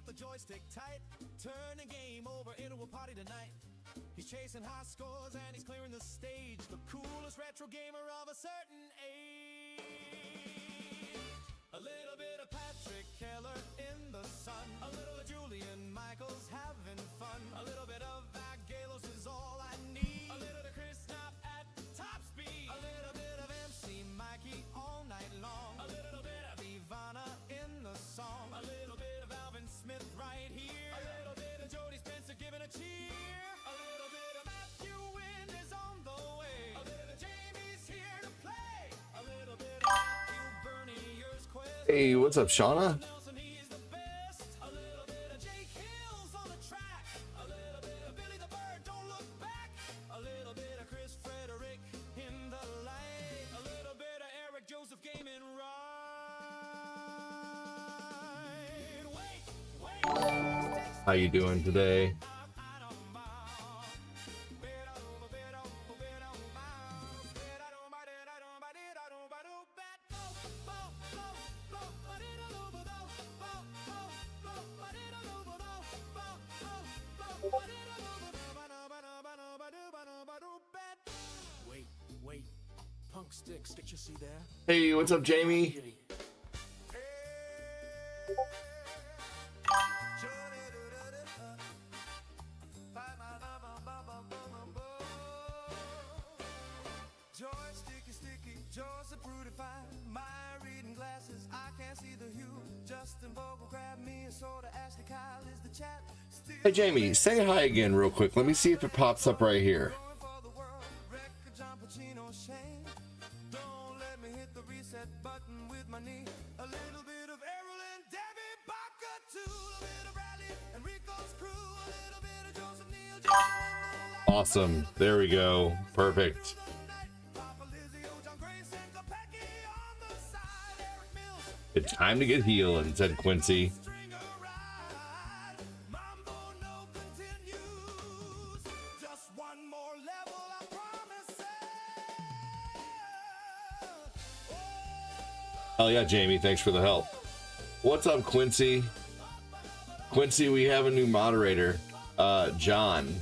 The joystick tight, turn the game over into a party tonight. He's chasing high scores and he's clearing the stage, the coolest retro gamer of a certain age. A little bit of Patrick Keller in the sun, a little of Julian Michaels having fun, a little bit of Vagelos is all I need, a little of Chris Knapp at top speed, a little bit of MC Mikey all night long, a little bit of Ivana in the song, a little bit of Alvin Smith right here, a little bit of Jody Spencer giving a cheer, a little bit of Matthew Wynn is on the way, a little of Jamie's here to play, a little bit of Matthew Bernier's quest. Hey, what's up, Shauna? Nelson, he's the best. A little bit of Jake Hills on the track, a little bit of Billy the Bird, don't look back, a little bit of Chris Frederick in the light, a little bit of Eric Joseph gaming right. How you doing today? Wait, Punk Sticks, did you see there? Hey, what's up, Jamie? Hey, Jamie, say hi again real quick. Let me see if it pops up right here. Awesome. There we go. Perfect. It's time to get healing, said Quincy. Oh yeah, Jamie, thanks for the help. What's up, Quincy? Quincy, we have a new moderator, John.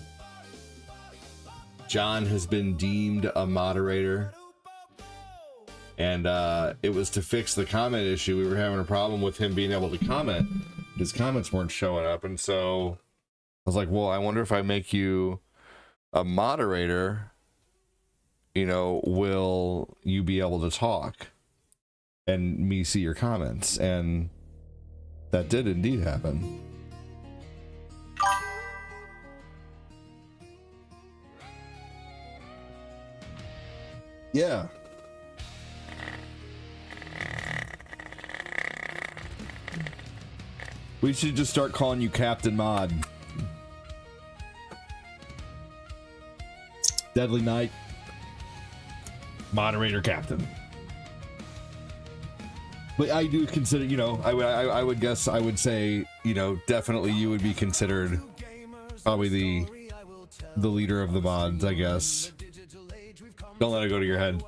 John has been deemed a moderator, and it was to fix the comment issue. We were having a problem with him being able to comment. His comments weren't showing up, and so I was like, well, I wonder if I make you a moderator, you know, will you be able to talk and me see your comments? And that did indeed happen. Yeah. We should just start calling you Captain Mod. Deadly Knight. Moderator Captain. But I do consider, you know, I would guess, I would say, you know, definitely you would be considered probably the leader of the mods, I guess. Don't let it go to your head.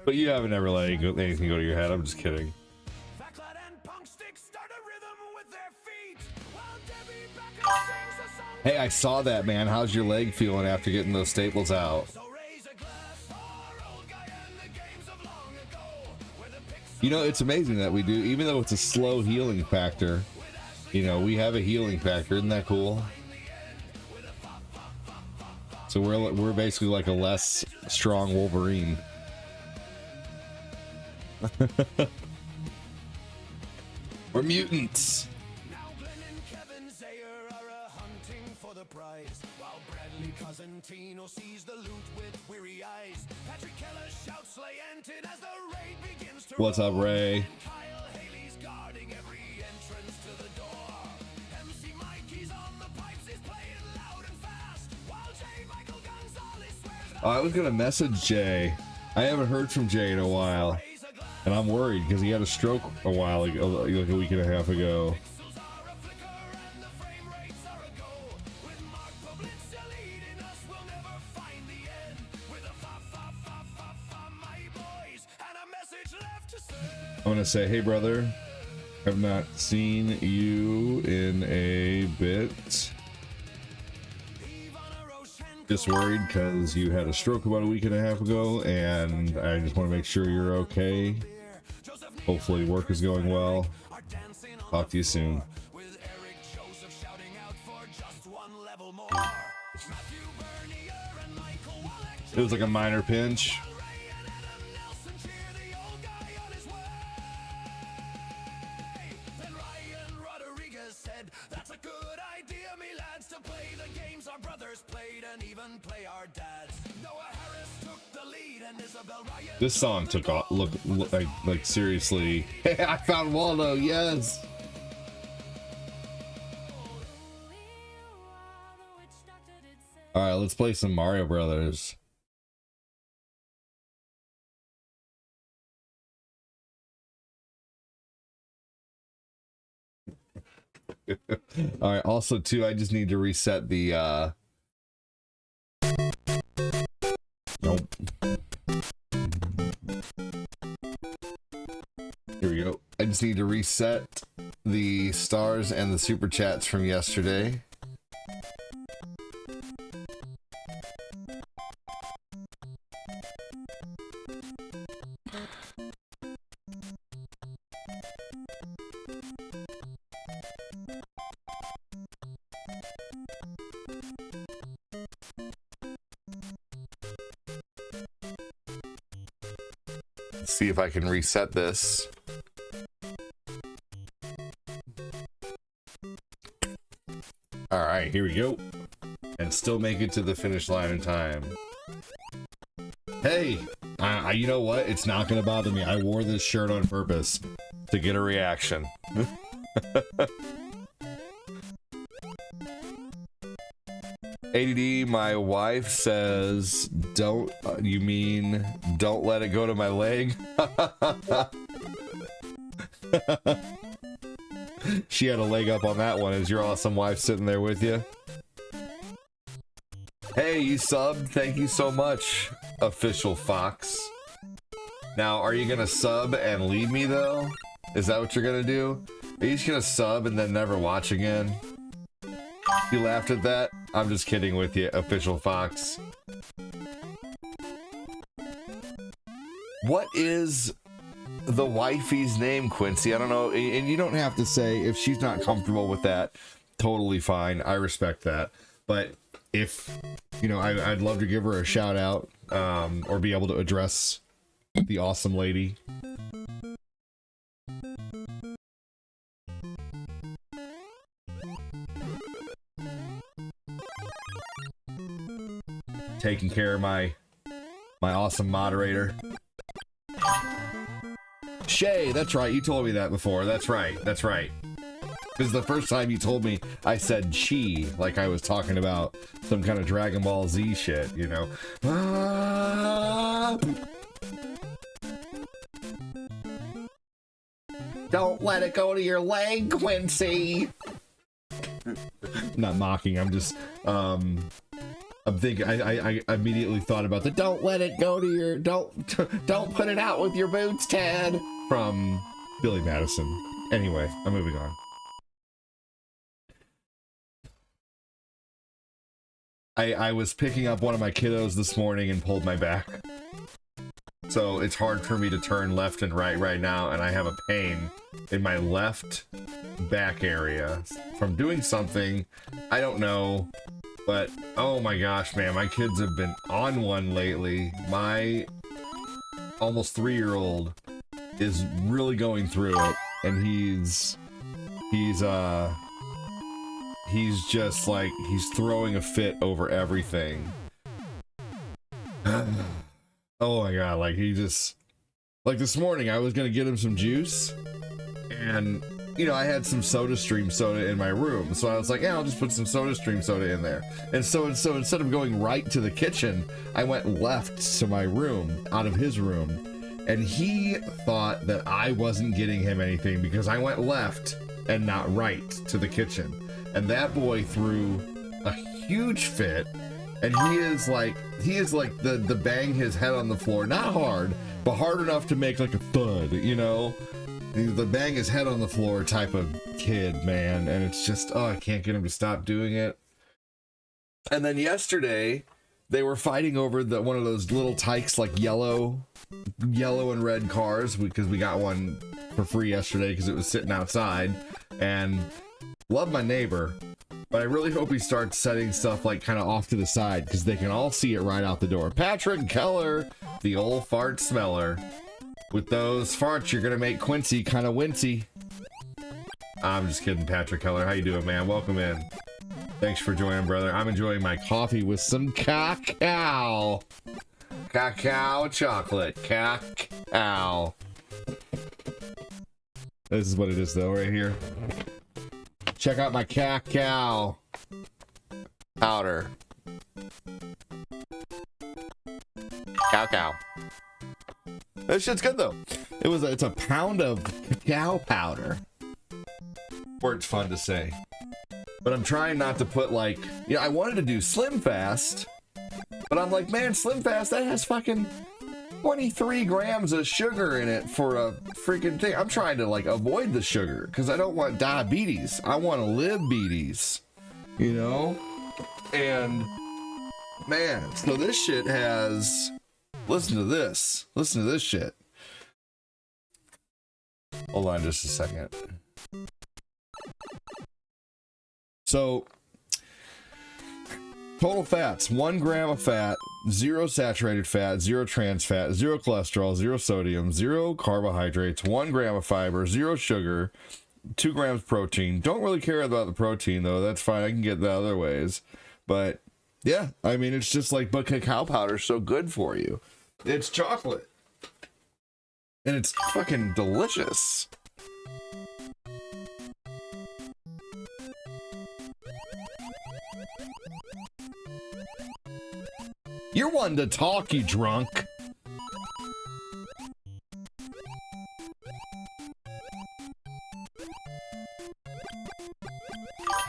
But you haven't ever let anything go to your head. I'm just kidding. Hey, I saw that, man. How's your leg feeling after getting those staples out? You know, it's amazing that we do, even though it's a slow healing factor, you know, we have a healing factor. Isn't that cool? So we're basically like a less strong Wolverine. We're mutants. What's up, Ray? I was gonna message Jay. I haven't heard from Jay in a while, and I'm worried because he had a stroke a while ago, like a week and a half ago. I'm gonna say, hey brother, have not seen you in a bit. Just worried because you had a stroke about a week and a half ago, and I just want to make sure you're okay. Hopefully work is going well. Talk to you soon. It was like a minor pinch. This song took off. Look like seriously. I found Waldo. Yes. All right, let's play some Mario Brothers. All right. Also, too, I just need to reset the. Nope. Here we go. I just need to reset the stars and the super chats from yesterday. Let's see if I can reset this. All right, here we go. And still make it to the finish line in time. Hey, you know what? It's not going to bother me. I wore this shirt on purpose to get a reaction. ADD, my wife says, don't, you mean, don't let it go to my leg? She had a leg up on that one. Is your awesome wife sitting there with you? Hey, you subbed. Thank you so much, Official Fox. Now, are you gonna sub and leave me though? Is that what you're gonna do? Are you just gonna sub and then never watch again? You laughed at that? I'm just kidding with you, Official Fox. What is the wifey's name, Quincy? I don't know, and you don't have to say if she's not comfortable with that. Totally fine. I respect that. But if, you know, I'd love to give her a shout out, or be able to address the awesome lady. Taking care of my awesome moderator. Shay, that's right, you told me that before. That's right, that's right. Because the first time you told me, I said chi, like I was talking about some kind of Dragon Ball Z shit, you know. Don't let it go to your leg, Quincy. I'm not mocking, I'm just, I'm thinking, I immediately thought about the don't let it go to your, don't put it out with your boots, Ted, from Billy Madison. Anyway, I'm moving on. I was picking up one of my kiddos this morning and pulled my back. So it's hard for me to turn left and right now, and I have a pain in my left back area from doing something, I don't know, but oh my gosh, man, my kids have been on one lately. My almost 3-year-old is really going through it, and he's just like, he's throwing a fit over everything. Oh my god, like he just, like this morning I was gonna get him some juice, and you know, I had some SodaStream soda in my room, so I was like, yeah, I'll just put some SodaStream soda in there. And so instead of going right to the kitchen, I went left to my room, out of his room, and he thought that I wasn't getting him anything because I went left and not right to the kitchen. And that boy threw a huge fit, and he is like the bang his head on the floor, not hard, but hard enough to make like a thud, you know? He's the bang his head on the floor type of kid, man. And it's just, oh, I can't get him to stop doing it. And then yesterday, they were fighting over one of those little tykes, like yellow and red cars, because we got one for free yesterday because it was sitting outside. And love my neighbor, but I really hope he starts setting stuff like kind of off to the side because they can all see it right out the door. Patrick Keller, the old fart smeller. With those farts, you're gonna make Quincy kind of wincy. I'm just kidding, Patrick Keller. How you doing, man? Welcome in. Thanks for joining, brother. I'm enjoying my coffee with some cacao. Cacao chocolate. Cacao. This is what it is, though, right here. Check out my cacao powder. Cacao. That shit's good though. It's a pound of cacao powder. Word's fun to say. But I'm trying not to put like, you know, I wanted to do Slim Fast, but I'm like, man, Slim Fast, that has fucking 23 grams of sugar in it for a freaking thing. I'm trying to like avoid the sugar because I don't want diabetes. I want to live beaties, you know? And man, so this shit has, listen to this shit. Hold on just a second. So total fats: 1 gram of fat, 0 saturated fat, 0 trans fat, 0 cholesterol, 0 sodium, 0 carbohydrates, 1 gram of fiber, 0 sugar, 2 grams protein. Don't really care about the protein though. That's fine. I can get that other ways. But yeah, I mean, it's just like, but cacao powder is so good for you. It's chocolate. And it's fucking delicious. You're one to talk, you drunk.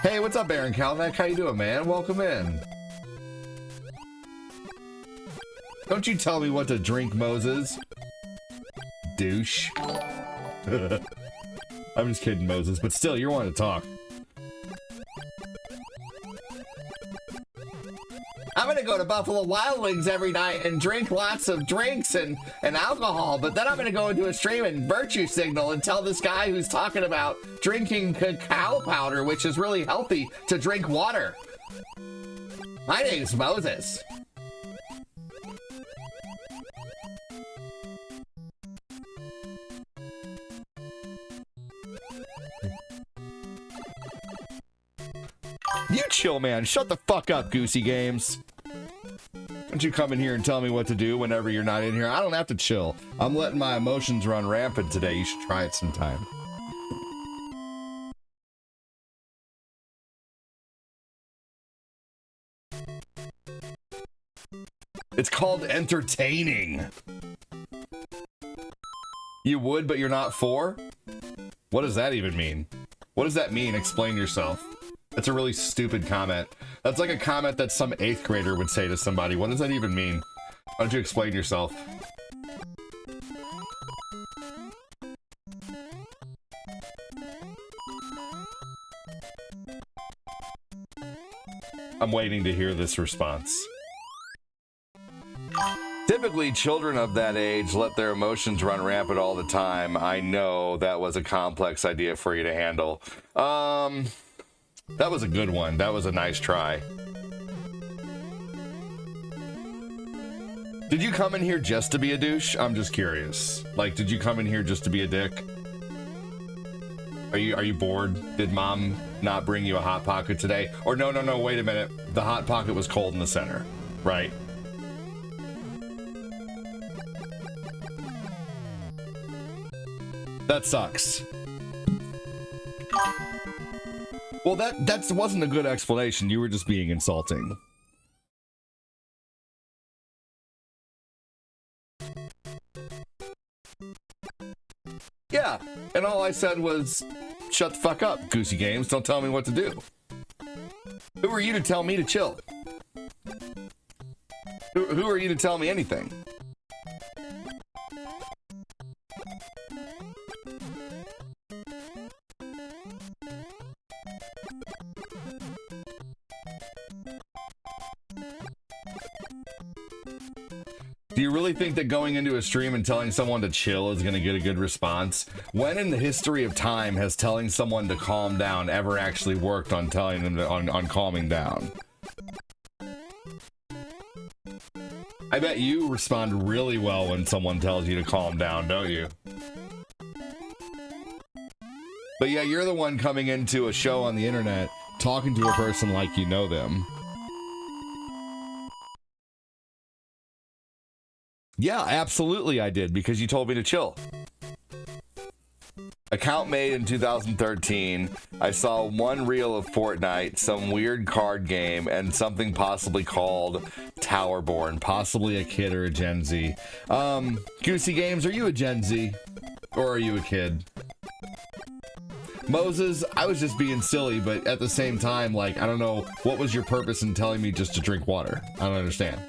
Hey, what's up, Aaron Kalmack? How you doing, man? Welcome in. Don't you tell me what to drink, Moses. Douche. I'm just kidding, Moses, but still, you're one to talk. I'm gonna go to Buffalo Wild Wings every night and drink lots of drinks and alcohol, but then I'm gonna go into a stream and virtue signal and tell this guy who's talking about drinking cacao powder, which is really healthy, to drink water. My name's Moses. You chill, man. Shut the fuck up, Goosey Games. Don't you come in here and tell me what to do whenever you're not in here. I don't have to chill. I'm letting my emotions run rampant today. You should try it sometime. It's called entertaining. You would, but you're not for? What does that even mean? What does that mean? Explain yourself. That's a really stupid comment. That's like a comment that some 8th grader would say to somebody. What does that even mean? Why don't you explain yourself? I'm waiting to hear this response. Typically, children of that age let their emotions run rampant all the time. I know that was a complex idea for you to handle. That was a good one. That was a nice try. Did you come in here just to be a douche? I'm just curious. Like, did you come in here just to be a dick? Are you bored? Did mom not bring you a Hot Pocket today? Or no, wait a minute. The Hot Pocket was cold in the center, right? That sucks. Well, that wasn't a good explanation. You were just being insulting. Yeah, and all I said was, shut the fuck up, Goosey Games. Don't tell me what to do. Who are you to tell me to chill? Who are you to tell me anything? Do you really think that going into a stream and telling someone to chill is going to get a good response? When in the history of time has telling someone to calm down ever actually worked on telling them to, on calming down? I bet you respond really well when someone tells you to calm down, don't you? But yeah, you're the one coming into a show on the internet talking to a person like you know them. Yeah, absolutely I did, because you told me to chill. Account made in 2013. I saw one reel of Fortnite, some weird card game, and something possibly called Towerborn. Possibly a kid or a Gen Z. Goosey Games, are you a Gen Z? Or are you a kid? Moses, I was just being silly, but at the same time, like, I don't know, what was your purpose in telling me just to drink water? I don't understand.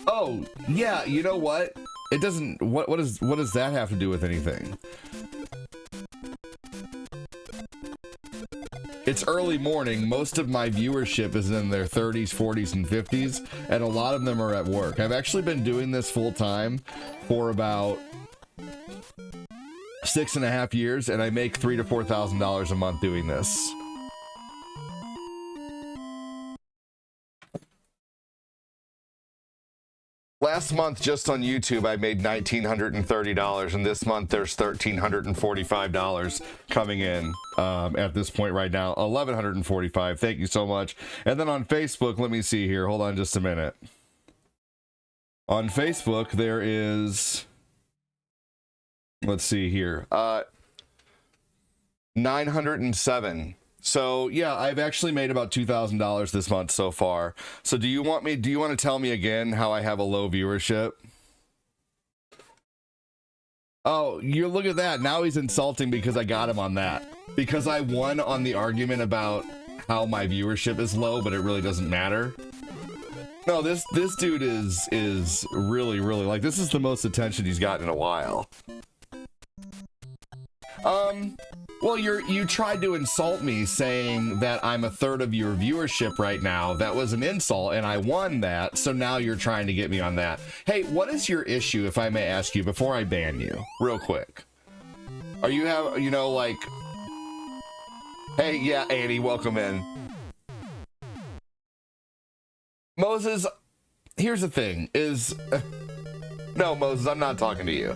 Oh, yeah, you know what? It doesn't, what does that have to do with anything? It's early morning. Most of my viewership is in their 30s, 40s, and 50s, and a lot of them are at work. I've actually been doing this full time for about 6.5 years, and I make $3,000 to $4,000 a month doing this. Last month, just on YouTube, I made $1,930, and this month there's $1,345 coming in at this point right now. $1,145. Thank you so much. And then on Facebook, let me see here. Hold on just a minute. On Facebook, there is, let's see here, 907. So yeah, I've actually made about $2,000 this month so far. So do you want to tell me again how I have a low viewership? Oh, you look at that. Now he's insulting because I got him on that. Because I won on the argument about how my viewership is low, but it really doesn't matter. No, this dude is really, like, this is the most attention he's gotten in a while. Well, you tried to insult me saying that I'm a third of your viewership right now. That was an insult, and I won that, so now you're trying to get me on that. Hey, what is your issue, if I may ask you, before I ban you, real quick? Are you like... Hey, yeah, Annie, welcome in. Moses, here's the thing, is... No, Moses, I'm not talking to you.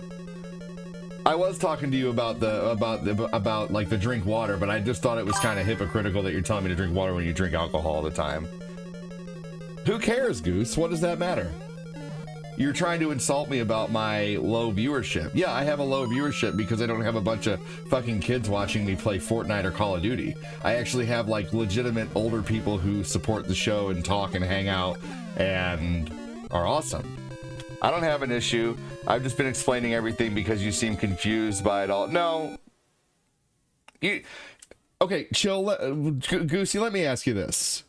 I was talking to you about like the drink water, but I just thought it was kind of hypocritical that you're telling me to drink water when you drink alcohol all the time. Who cares, Goose? What does that matter? You're trying to insult me about my low viewership. Yeah, I have a low viewership because I don't have a bunch of fucking kids watching me play Fortnite or Call of Duty. I actually have like legitimate older people who support the show and talk and hang out and are awesome. I don't have an issue. I've just been explaining everything because you seem confused by it all. No. Okay, chill. Goosey, let me ask you this.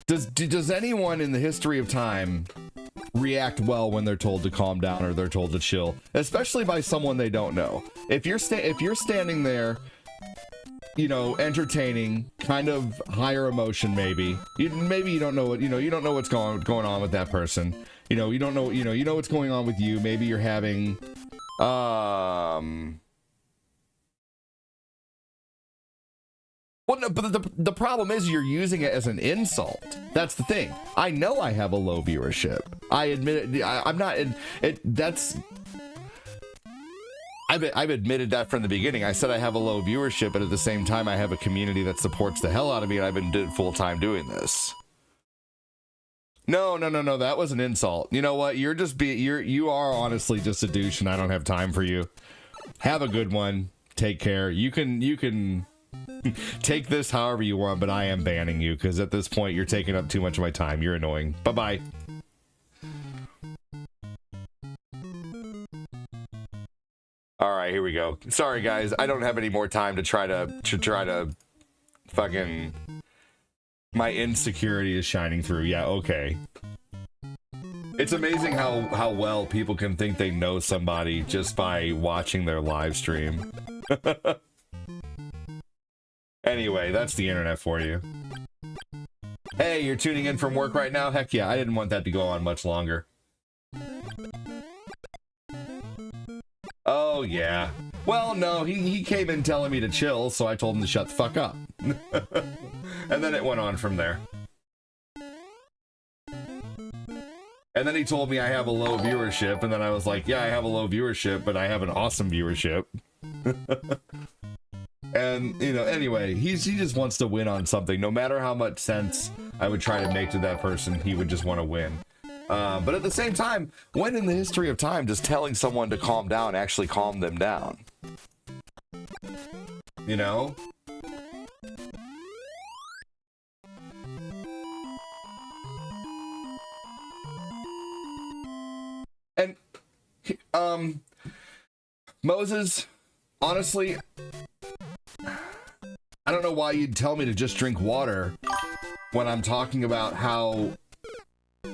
Does anyone in the history of time react well when they're told to calm down or they're told to chill? Especially by someone they don't know. If you're standing there, you know, entertaining, kind of higher emotion, maybe you don't know what, you don't know what's going on with that person. You don't know, you know what's going on with you. Maybe you're having, well, no, but the problem is you're using it as an insult. That's the thing. I know I have a low viewership. I admit it. I'm not, I've admitted that from the beginning. I said I have a low viewership, but at the same time, I have a community that supports the hell out of me, and I've been full-time doing this. No. That was an insult. You know what? You are honestly just a douche, and I don't have time for you. Have a good one. Take care. You can take this however you want, but I am banning you because at this point you're taking up too much of my time. You're annoying. Bye-bye. All right, here we go. Sorry, guys. I don't have any more time to try to fucking... My insecurity is shining through. Yeah, okay. It's amazing how well people can think they know somebody just by watching their live stream. Anyway, that's the internet for you. Hey, you're tuning in from work right now? Heck yeah, I didn't want that to go on much longer. Oh, yeah. Well, no, he came in telling me to chill, so I told him to shut the fuck up. And then it went on from there. And then he told me I have a low viewership, and then I was like, yeah, I have a low viewership, but I have an awesome viewership. And, you know, anyway, he just wants to win on something. No matter how much sense I would try to make to that person, he would just want to win. But at the same time, when in the history of time does telling someone to calm down actually calm them down? You know? And, Moses, honestly, I don't know why you'd tell me to just drink water when I'm talking about how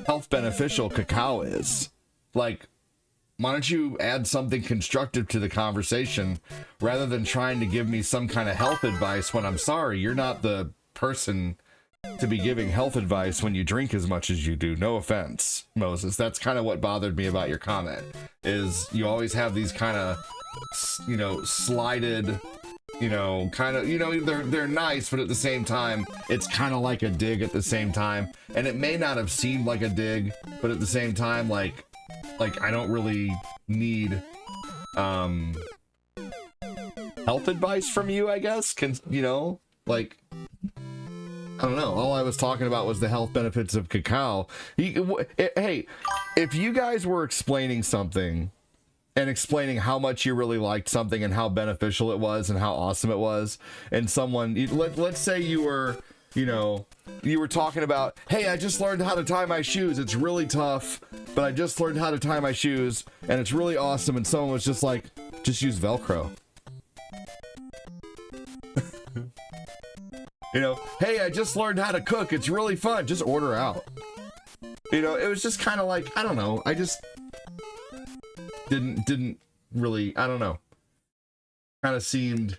health beneficial cacao is. Like, why don't you add something constructive to the conversation rather than trying to give me some kind of health advice when I'm sorry, you're not the person to be giving health advice when you drink as much as you do. No offense, Moses. That's kind of what bothered me about your comment, is you always have these kind of, you know, slided, you know, kind of, you know, they're nice, but at the same time, it's kind of like a dig at the same time. And it may not have seemed like a dig, but at the same time, like I don't really need health advice from you, I guess. You know, like, I don't know. All I was talking about was the health benefits of cacao. Hey, if you guys were explaining something and explaining how much you really liked something and how beneficial it was and how awesome it was, and someone, let's say you were, you know, you were talking about, hey, I just learned how to tie my shoes. It's really tough, but I just learned how to tie my shoes and it's really awesome. And someone was just like, just use Velcro. You know, hey, I just learned how to cook. It's really fun. Just order out. You know, it was just kind of like, I don't know. I just didn't really, I don't know. Kind of seemed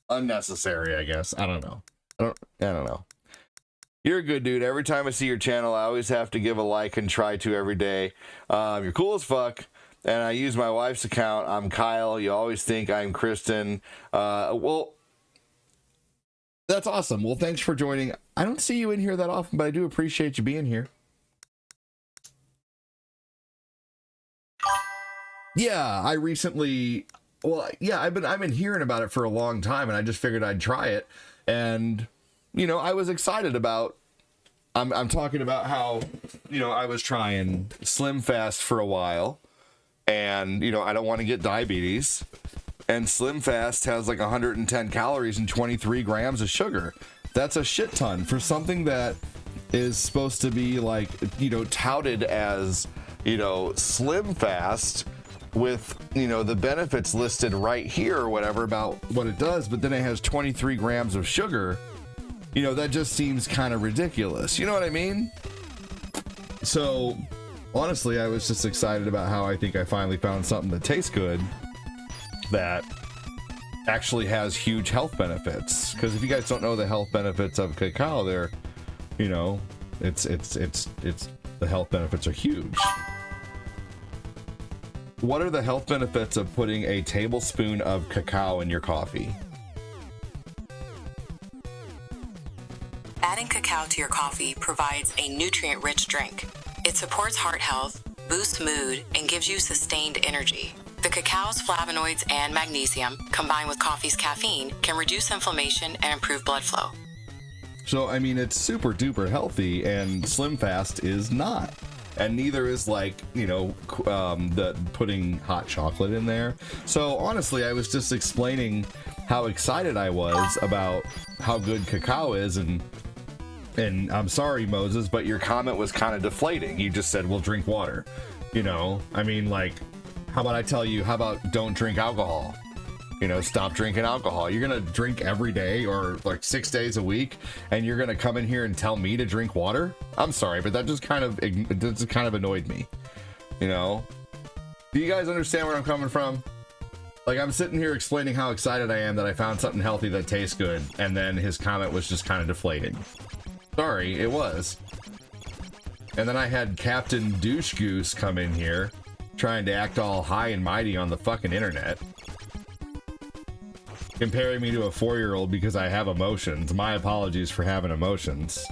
unnecessary, I guess. I don't know. I don't know. You're a good dude. Every time I see your channel, I always have to give a like and try to every day. You're cool as fuck. And I use my wife's account. I'm Kyle. You always think I'm Kristen. Well, that's awesome. Well, thanks for joining. I don't see you in here that often, but I do appreciate you being here. Yeah, I recently, well, yeah, I've been hearing about it for a long time, and I just figured I'd try it. And, you know, I was excited about, I'm talking about how, you know, I was trying Slim Fast for a while, and, you know, I don't want to get diabetes. And Slim Fast has like 110 calories and 23 grams of sugar. That's a shit ton for something that is supposed to be like, you know, touted as, you know, Slim Fast with, you know, the benefits listed right here or whatever about what it does, but then it has 23 grams of sugar. You know, that just seems kind of ridiculous. You know what I mean? So, honestly, I was just excited about how I think I finally found something that tastes good that actually has huge health benefits. Because if you guys don't know the health benefits of cacao, they're, you know, it's the health benefits are huge. What are the health benefits of putting a tablespoon of cacao in your coffee? Adding cacao to your coffee provides a nutrient-rich drink. It supports heart health, boosts mood, and gives you sustained energy. The cacao's flavonoids and magnesium, combined with coffee's caffeine, can reduce inflammation and improve blood flow. So, I mean, it's super duper healthy, and Slim Fast is not. And neither is, like, you know, the putting hot chocolate in there. So, honestly, I was just explaining how excited I was about how good cacao is, and I'm sorry, Moses, but your comment was kind of deflating. You just said, well, drink water. You know, I mean, like, how about I tell you, how about don't drink alcohol? You know, stop drinking alcohol. You're going to drink every day or like 6 days a week, and you're going to come in here and tell me to drink water? I'm sorry, but that just kind of annoyed me. You know? Do you guys understand where I'm coming from? Like, I'm sitting here explaining how excited I am that I found something healthy that tastes good, and then his comment was just kind of deflating. Sorry, it was. And then I had Captain Douche Goose come in here, trying to act all high and mighty on the fucking internet, comparing me to a 4-year-old because I have emotions. My apologies for having emotions.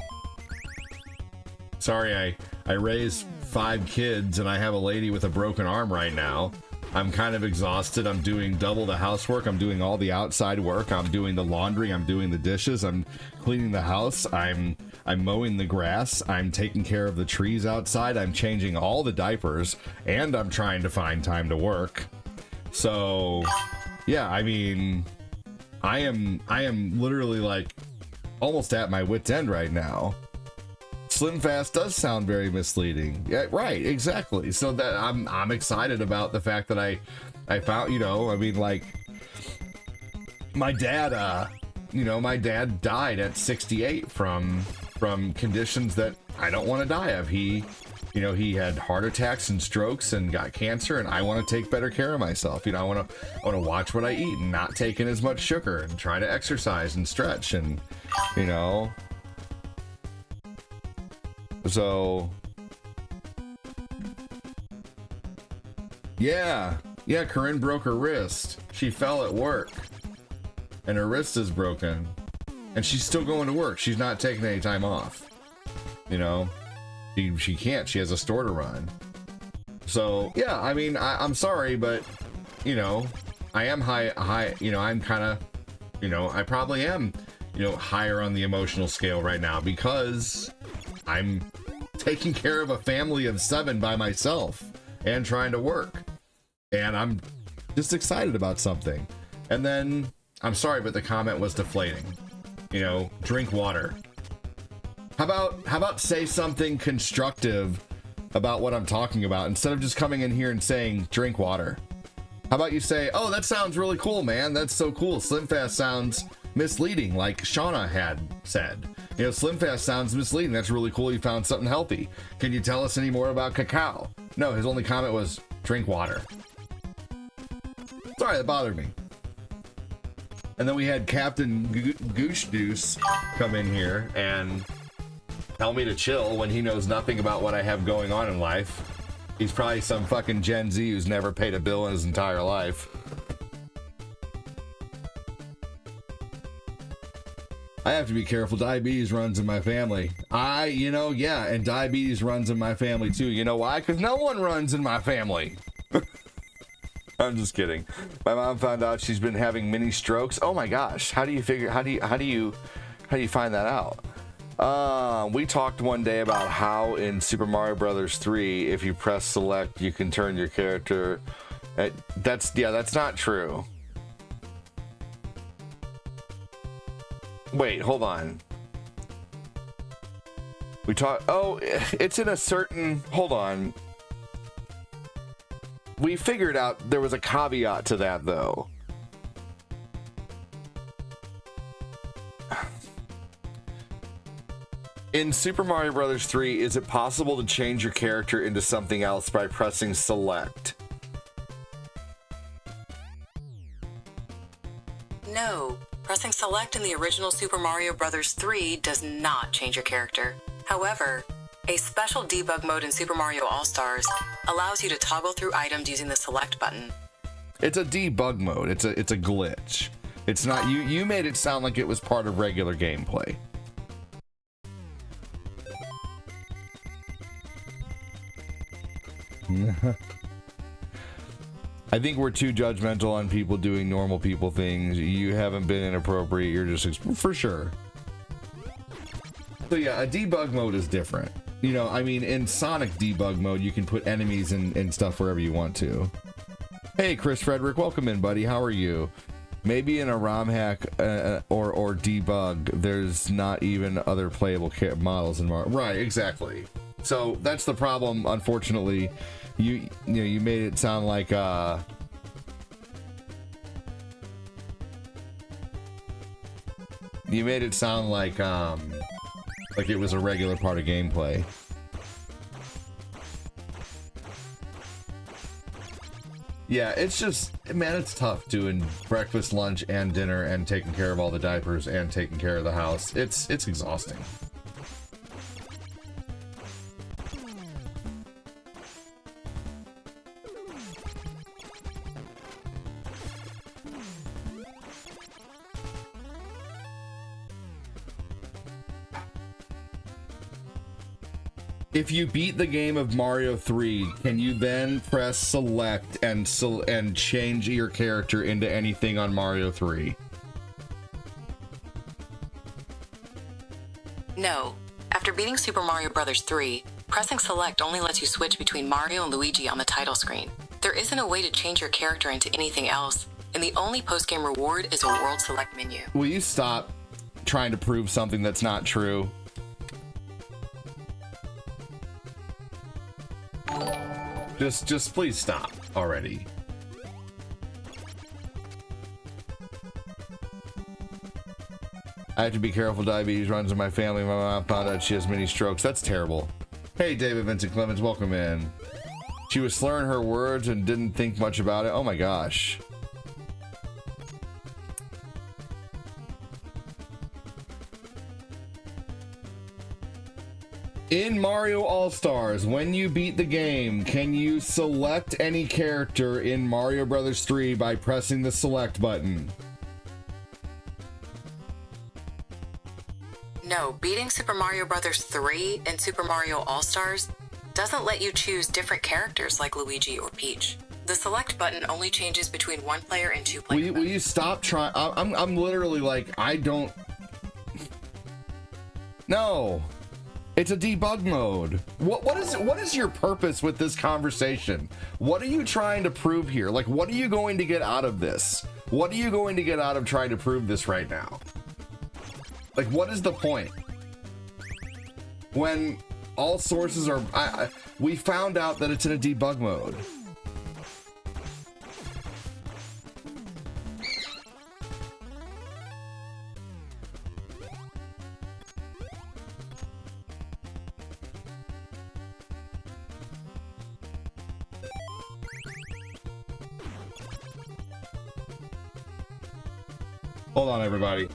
Sorry, I raised 5 kids and I have a lady with a broken arm right now. I'm kind of exhausted. I'm doing double the housework. I'm doing all the outside work. I'm doing the laundry. I'm doing the dishes. I'm cleaning the house. I'm mowing the grass. I'm taking care of the trees outside. I'm changing all the diapers, and I'm trying to find time to work. So, yeah, I mean, I am literally like almost at my wit's end right now. Slim Fast does sound very misleading. Yeah, right, exactly. So that I'm excited about the fact that I found, you know, I mean, like, my dad, you know, my dad died at 68 from conditions that I don't want to die of. He, you know, he had heart attacks and strokes and got cancer, and I want to take better care of myself. You know, I want to watch what I eat and not take in as much sugar and try to exercise and stretch, and, you know, so yeah, Corinne broke her wrist. She fell at work and her wrist is broken, and she's still going to work. She's not taking any time off. You know, she can't. She has a store to run. So yeah, I mean, I'm sorry, but, you know, I am high. You know, I'm kind of, you know, I probably am, you know, higher on the emotional scale right now because I'm taking care of a family of 7 by myself and trying to work, and I'm just excited about something. And then, I'm sorry, but the comment was deflating. You know, drink water. How about say something constructive about what I'm talking about instead of just coming in here and saying drink water? How about you say, oh, that sounds really cool, man. That's so cool. Slim Fast sounds misleading, like Shauna had said. You know, Slim Fast sounds misleading. That's really cool. You found something healthy. Can you tell us any more about cacao? No, his only comment was drink water. Sorry, that bothered me. And then we had Captain Goose Deuce come in here and tell me to chill when he knows nothing about what I have going on in life. He's probably some fucking Gen Z who's never paid a bill in his entire life. I have to be careful. Diabetes runs in my family. You know, yeah, and diabetes runs in my family too. You know why? Because no one runs in my family. I'm just kidding. My mom found out she's been having mini strokes. Oh my gosh. How do you find that out? We talked one day about how in Super Mario Brothers 3, if you press select, you can turn your character. That's not true. Wait, hold on. We talked. Oh, it's in a certain. Hold on. We figured out there was a caveat to that, though. In Super Mario Brothers 3, is it possible to change your character into something else by pressing select? No. Pressing select in the original Super Mario Bros. 3 does not change your character. However, a special debug mode in Super Mario All-Stars allows you to toggle through items using the select button. It's a debug mode. It's a glitch. It's not you made it sound like it was part of regular gameplay. I think we're too judgmental on people doing normal people things. You haven't been inappropriate. You're just for sure. So yeah, a debug mode is different. You know, I mean, in Sonic debug mode, you can put enemies and stuff wherever you want to. Hey, Chris Frederick, welcome in, buddy. How are you? Maybe in a ROM hack or debug, there's not even other playable models in Mario. Right, exactly. So that's the problem. Unfortunately, you made it sound like like it was a regular part of gameplay. Yeah, it's just, man, it's tough doing breakfast, lunch, and dinner, and taking care of all the diapers, and taking care of the house. It's exhausting. If you beat the game of Mario 3, can you then press select and change your character into anything on Mario 3? No. After beating Super Mario Bros. 3, pressing select only lets you switch between Mario and Luigi on the title screen. There isn't a way to change your character into anything else, and the only post-game reward is a world select menu. Will you stop trying to prove something that's not true? Just please stop already. I have to be careful. Diabetes runs in my family. My mom found out she has many strokes. That's terrible. Hey, David Vincent Clemens, welcome in. She was slurring her words and didn't think much about it. Oh my gosh. In Mario All-Stars, when you beat the game, can you select any character in Mario Bros. 3 by pressing the select button? No, beating Super Mario Bros. 3 and Super Mario All-Stars doesn't let you choose different characters like Luigi or Peach. The select button only changes between one player and two players. Will you stop trying? I'm literally like, I don't. No. It's a debug mode. What is your purpose with this conversation? What are you trying to prove here? Like, what are you going to get out of this? What are you going to get out of trying to prove this right now? Like, what is the point? When all sources are... we found out that it's in a debug mode. Hold on, everybody.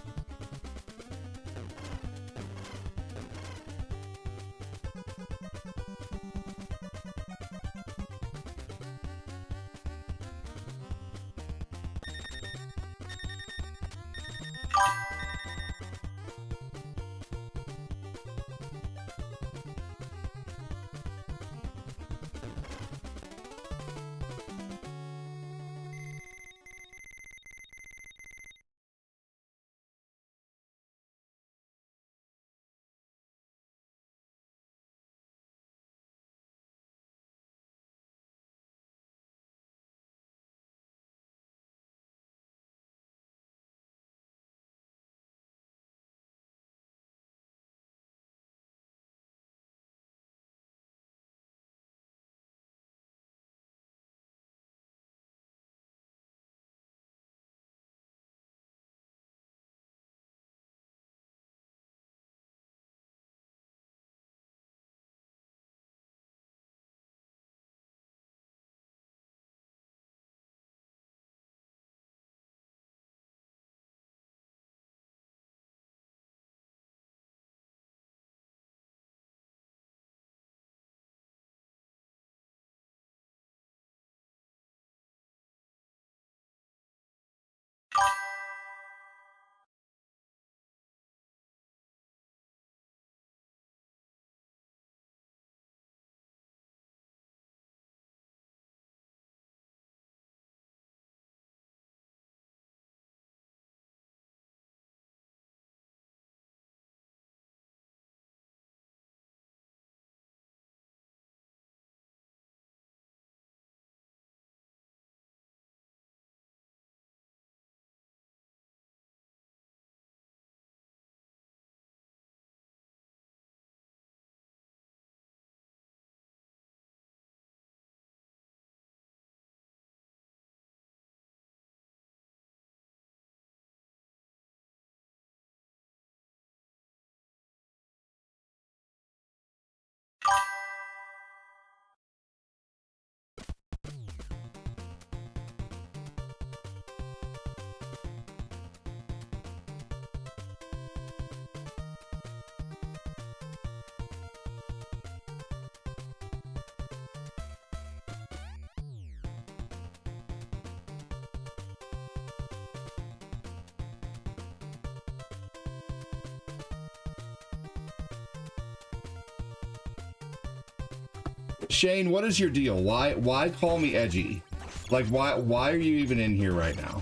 Shane, what is your deal? Why call me edgy? Like, why are you even in here right now?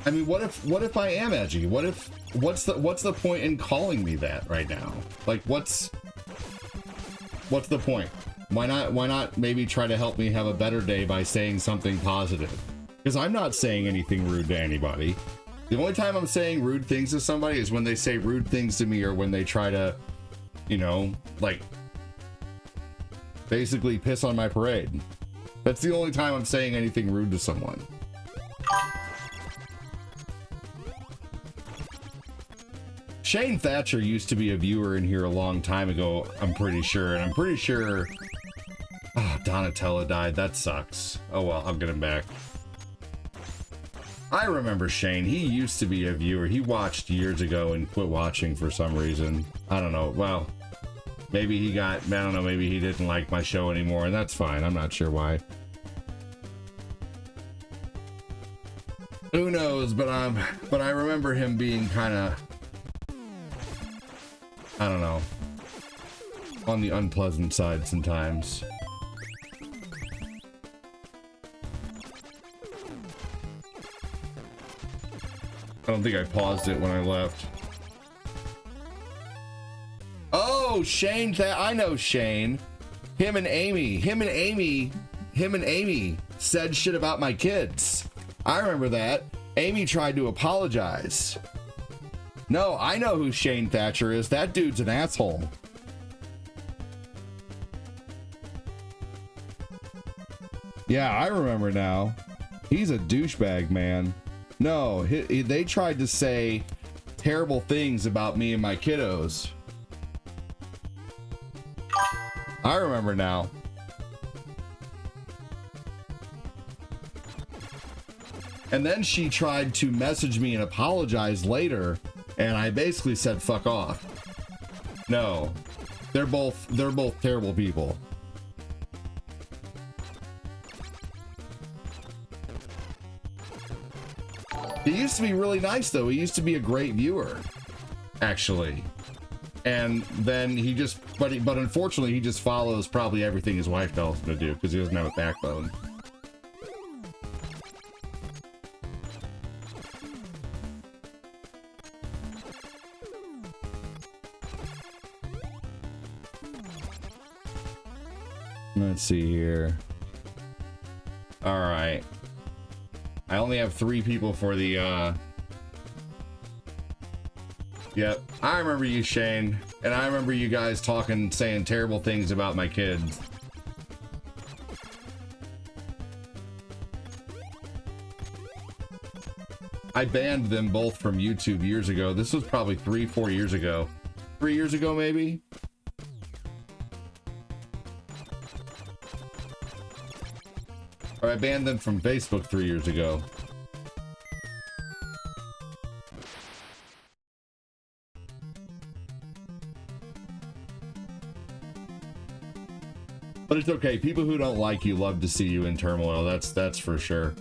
I mean, what if I am edgy? What's the point in calling me that right now? Like, what's the point? Why not maybe try to help me have a better day by saying something positive? Because I'm not saying anything rude to anybody. The only time I'm saying rude things to somebody is when they say rude things to me, or when they try to, you know, like, basically piss on my parade. That's the only time I'm saying anything rude to someone. Shane Thatcher used to be a viewer in here a long time ago, I'm pretty sure. And I'm pretty sure... Oh, Donatella died. That sucks. Oh well, I'll get him back. I remember Shane. He used to be a viewer. He watched years ago and quit watching for some reason. I don't know. Well, maybe he got... I don't know. Maybe he didn't like my show anymore, and that's fine. I'm not sure why. Who knows? But I remember him being kind of... I don't know, on the unpleasant side sometimes. I don't think I paused it when I left. Oh, Shane, I know Shane. Him and Amy said shit about my kids. I remember that. Amy tried to apologize. No, I know who Shane Thatcher is. That dude's an asshole. Yeah, I remember now. He's a douchebag, man. No, they tried to say terrible things about me and my kiddos. I remember now. And then she tried to message me and apologize later. And I basically said, fuck off. No, they're both terrible people. He used to be really nice though. He used to be a great viewer, actually. And then he just, but unfortunately he just follows probably everything his wife tells him to do because he doesn't have a backbone. Let's see here. All right. I only have 3 people for the, Yep. I remember you, Shane. And I remember you guys talking, saying terrible things about my kids. I banned them both from YouTube years ago. This was probably 3-4 years ago. 3 years ago, maybe? Or I banned them from Facebook 3 years ago. But it's okay. People who don't like you love to see you in turmoil. That's for sure.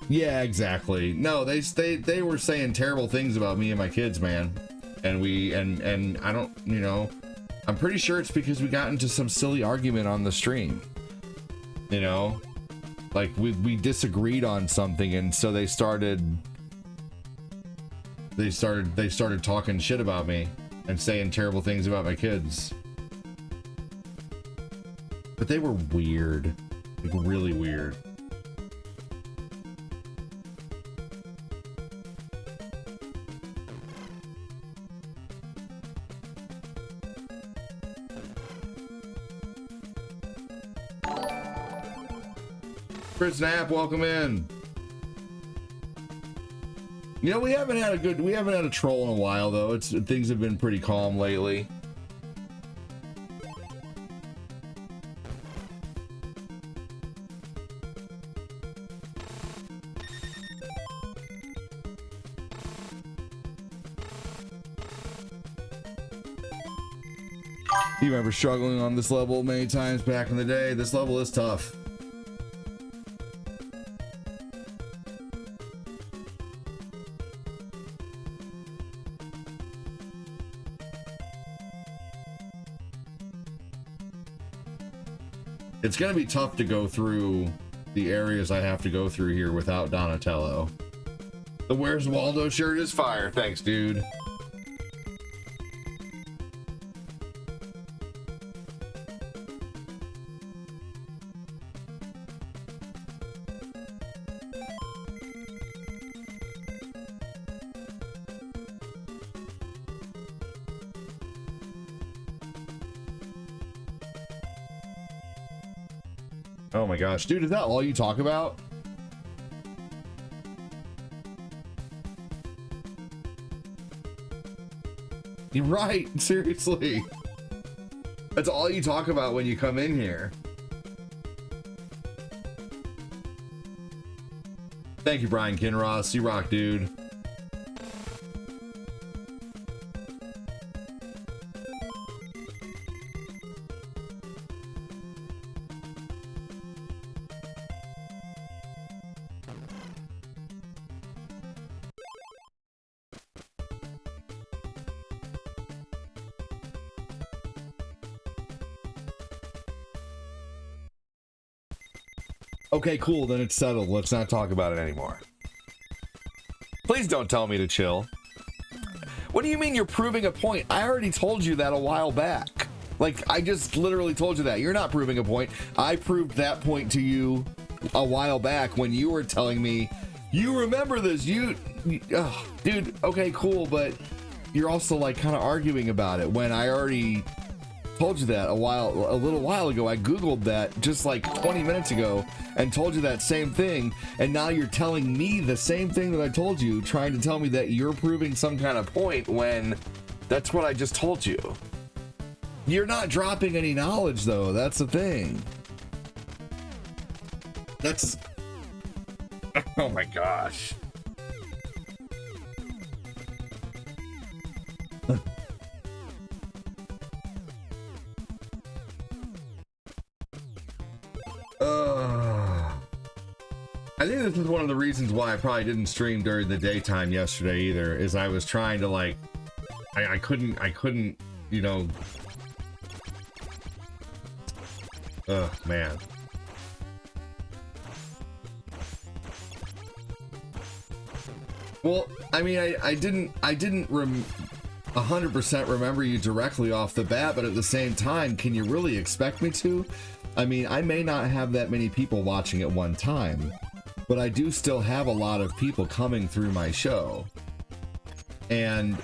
Yeah, exactly. No, they were saying terrible things about me and my kids, man. And and I don't, you know, I'm pretty sure it's because we got into some silly argument on the stream. You know, like we disagreed on something, and so they started talking shit about me and saying terrible things about my kids. But they were weird, like really weird. Chris Knapp, welcome in. You know, we haven't had a troll in a while though. Things have been pretty calm lately. You remember struggling on this level many times back in the day? This level is tough. It's gonna be tough to go through the areas I have to go through here without Donatello. The Where's Waldo shirt is fire. Thanks, dude. Oh my gosh, dude, is that all you talk about? You're right, seriously. That's all you talk about when you come in here. Thank you, Brian Kinross. You rock, dude. Okay, cool, then it's settled. Let's not talk about it anymore. Please don't tell me to chill. What do you mean you're proving a point? I already told you that a while back. Like, I just literally told you that. You're not proving a point. I proved that point to you a while back when you were telling me, you remember this, dude, okay, cool, but you're also like kind of arguing about it when I already told you that a little while ago. I Googled that just like 20 minutes ago and told you that same thing, and now you're telling me the same thing that I told you, trying to tell me that you're proving some kind of point when that's what I just told you. You're not dropping any knowledge though, that's the thing. That's... Oh my gosh. I think this is one of the reasons why I probably didn't stream during the daytime yesterday either, is I was trying to like, I couldn't, you know. Oh man. Well, I mean, I didn't 100% remember you directly off the bat, but at the same time, can you really expect me to? I mean, I may not have that many people watching at one time, but I do still have a lot of people coming through my show. And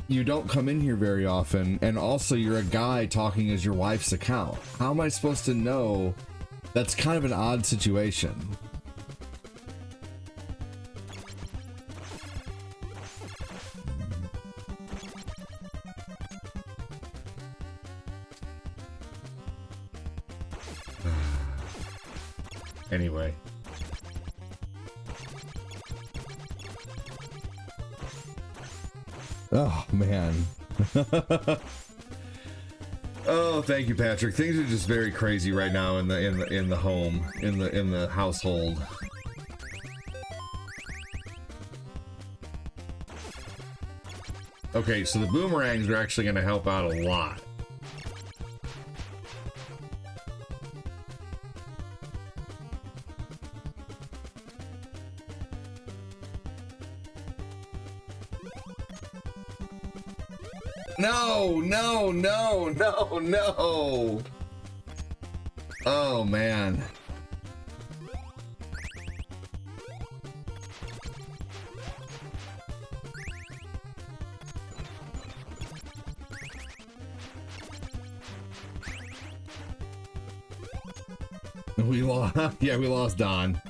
you don't come in here very often, and also you're a guy talking as your wife's account. How am I supposed to know? That's kind of an odd situation. Anyway. Oh man. Oh, thank you, Patrick. Things are just very crazy right now in the home, in the household. Okay, so the boomerangs are actually going to help out a lot. No, no, no, no, no. Oh, man. We lost, yeah, we lost Don.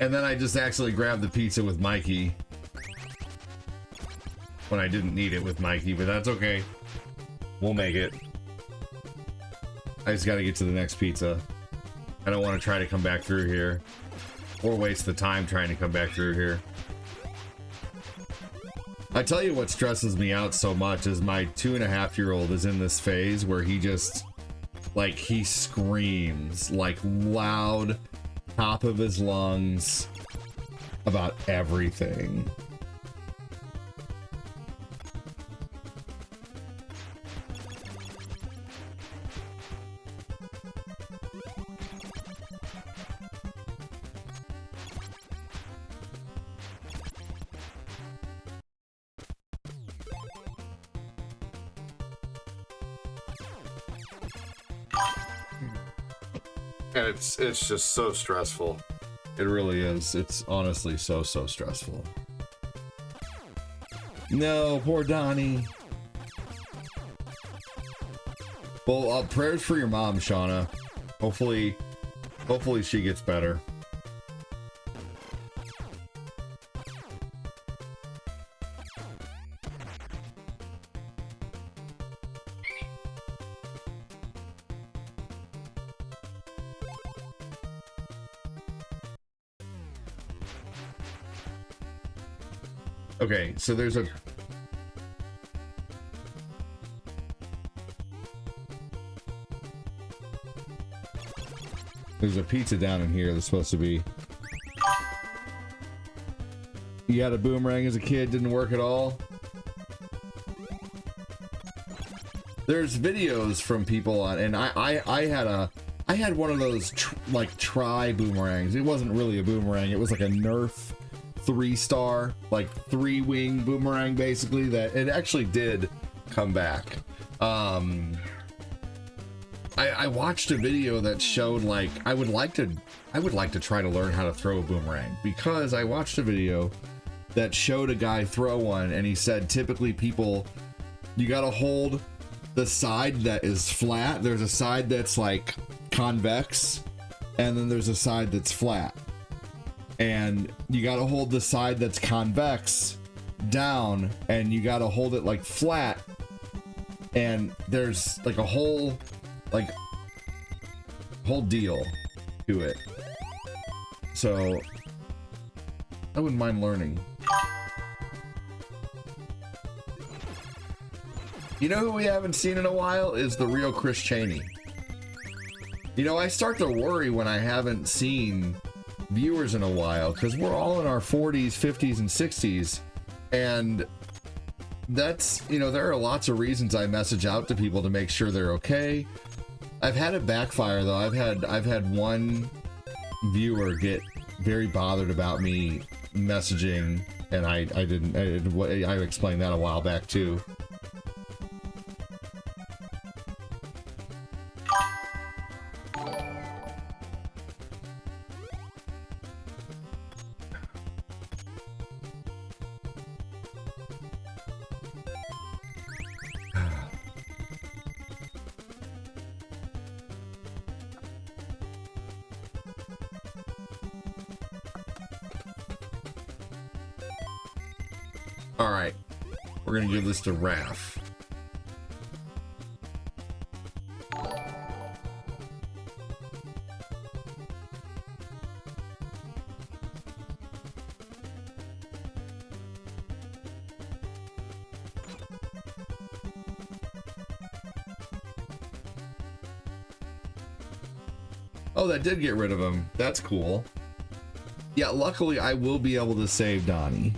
And then I just actually grabbed the pizza with Mikey. When I didn't need it with Mikey, but that's okay. We'll make it. I just gotta get to the next pizza. I don't want to try to come back through here. Or waste the time trying to come back through here. I tell you what stresses me out so much is my 2.5-year-old is in this phase where he just, like, he screams, like, loud, top of his lungs about everything. And it's just so stressful. It really is. It's honestly so stressful. No, poor Donnie. Well, prayers for your mom, Shauna. Hopefully she gets better. Okay, so there's a pizza down in here that's supposed to be. You had a boomerang as a kid, didn't work at all. There's videos from people on, and I had one of those tri boomerangs. It wasn't really a boomerang. It was like a Nerf 3-star, like 3-wing boomerang, basically, that it actually did come back. I watched a video that showed, like, I would like to try to learn how to throw a boomerang, because I watched a video that showed a guy throw one, and he said typically people, you gotta hold the side that is flat. There's a side that's like convex, and then there's a side that's flat. And you got to hold the side that's convex down, and you got to hold it like flat. And there's like a whole deal to it. So I wouldn't mind learning. You know who we haven't seen in a while is the real Chris Chaney. You know, I start to worry when I haven't seen viewers in a while, because we're all in our 40s, 50s, and 60s, and that's, you know, there are lots of reasons I message out to people to make sure they're okay. I've had it backfire though. I've had one viewer get very bothered about me messaging, and I explained that a while back too. Alright, we're gonna give this to Raph. Oh, that did get rid of him. That's cool. Yeah, luckily I will be able to save Donnie.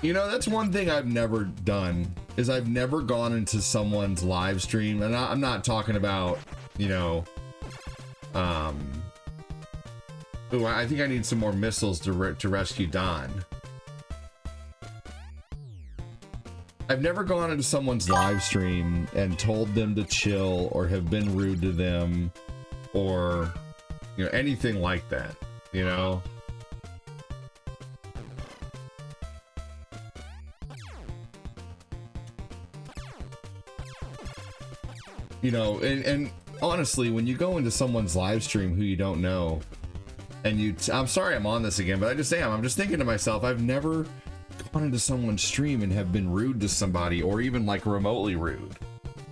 You know, that's one thing I've never done, is I've never gone into someone's live stream, and I'm not talking about, you know, ooh, I think I need some more missiles to rescue Don. I've never gone into someone's live stream and told them to chill, or have been rude to them, or, you know, anything like that, you know? You know, and honestly, when you go into someone's live stream who you don't know, and I'm sorry I'm on this again, but I just am. I'm just thinking to myself, I've never gone into someone's stream and have been rude to somebody, or even like remotely rude.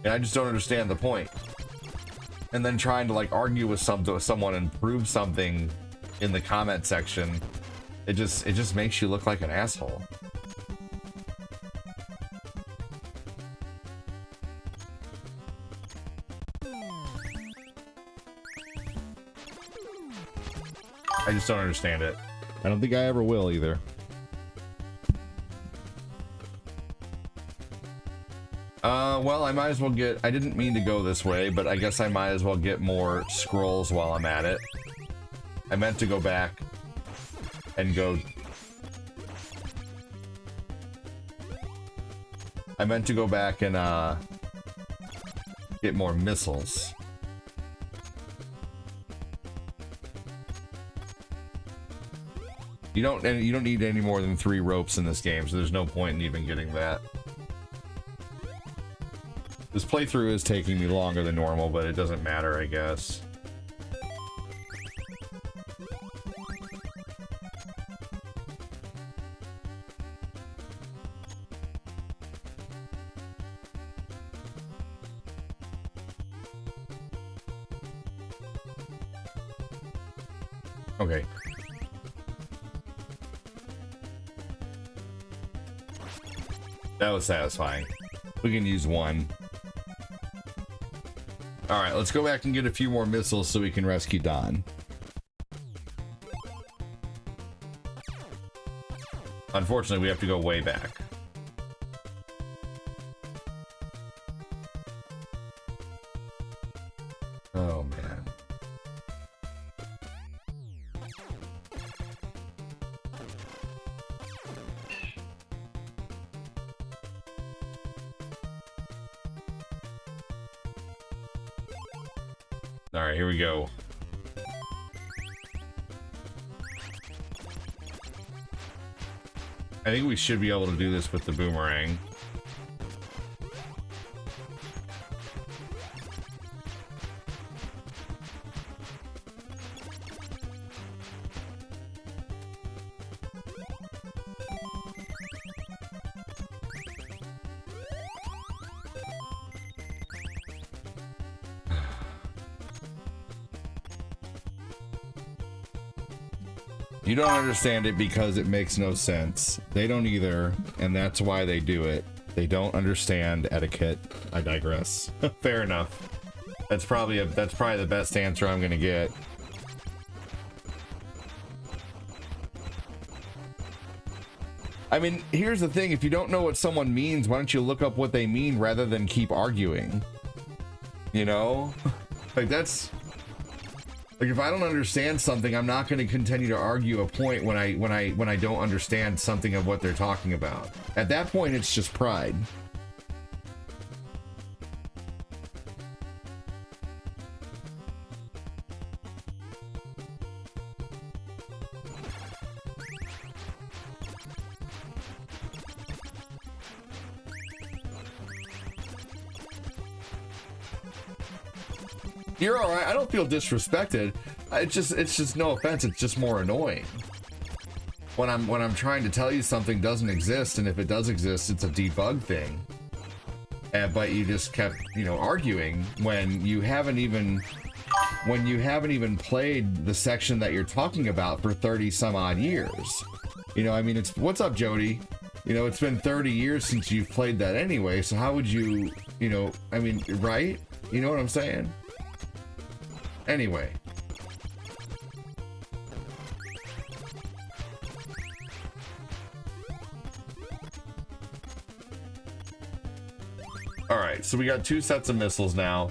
And I just don't understand the point. And then trying to like argue with someone and prove something in the comment section, it just makes you look like an asshole. I just don't understand it. I don't think I ever will either. Well, I might as well get... I didn't mean to go this way, but I guess I might as well get more scrolls while I'm at it. I meant to go back and go... I meant to go back and, get more missiles. You don't need any more than 3 ropes in this game, so there's no point in even getting that. This playthrough is taking me longer than normal, but it doesn't matter, I guess. Okay. That was satisfying. We can use one. Alright, let's go back and get a few more missiles so we can rescue Don. Unfortunately, we have to go way back. Oh, man. All right, here we go. I think we should be able to do this with the boomerang. You don't understand it because it makes no sense. They don't either, and that's why they do it. They don't understand etiquette. I digress. Fair enough. That's probably the best answer I'm gonna get. I mean, here's the thing. If you don't know what someone means, why don't you look up what they mean rather than keep arguing? You know? Like, that's... Like, if I don't understand something, I'm not going to continue to argue a point when I don't understand something of what they're talking about. At that point, it's just pride. You're all right. I don't feel disrespected. It's just no offense. It's just more annoying when I'm trying to tell you something doesn't exist, and if it does exist, it's a debug thing. But you just kept, arguing when you haven't even played the section that you're talking about for 30 some odd years. I mean, what's up, Jody? It's been 30 years since you've played that anyway. So how would you, I mean, right? You know what I'm saying? Anyway. All right, so we got 2 sets of missiles now.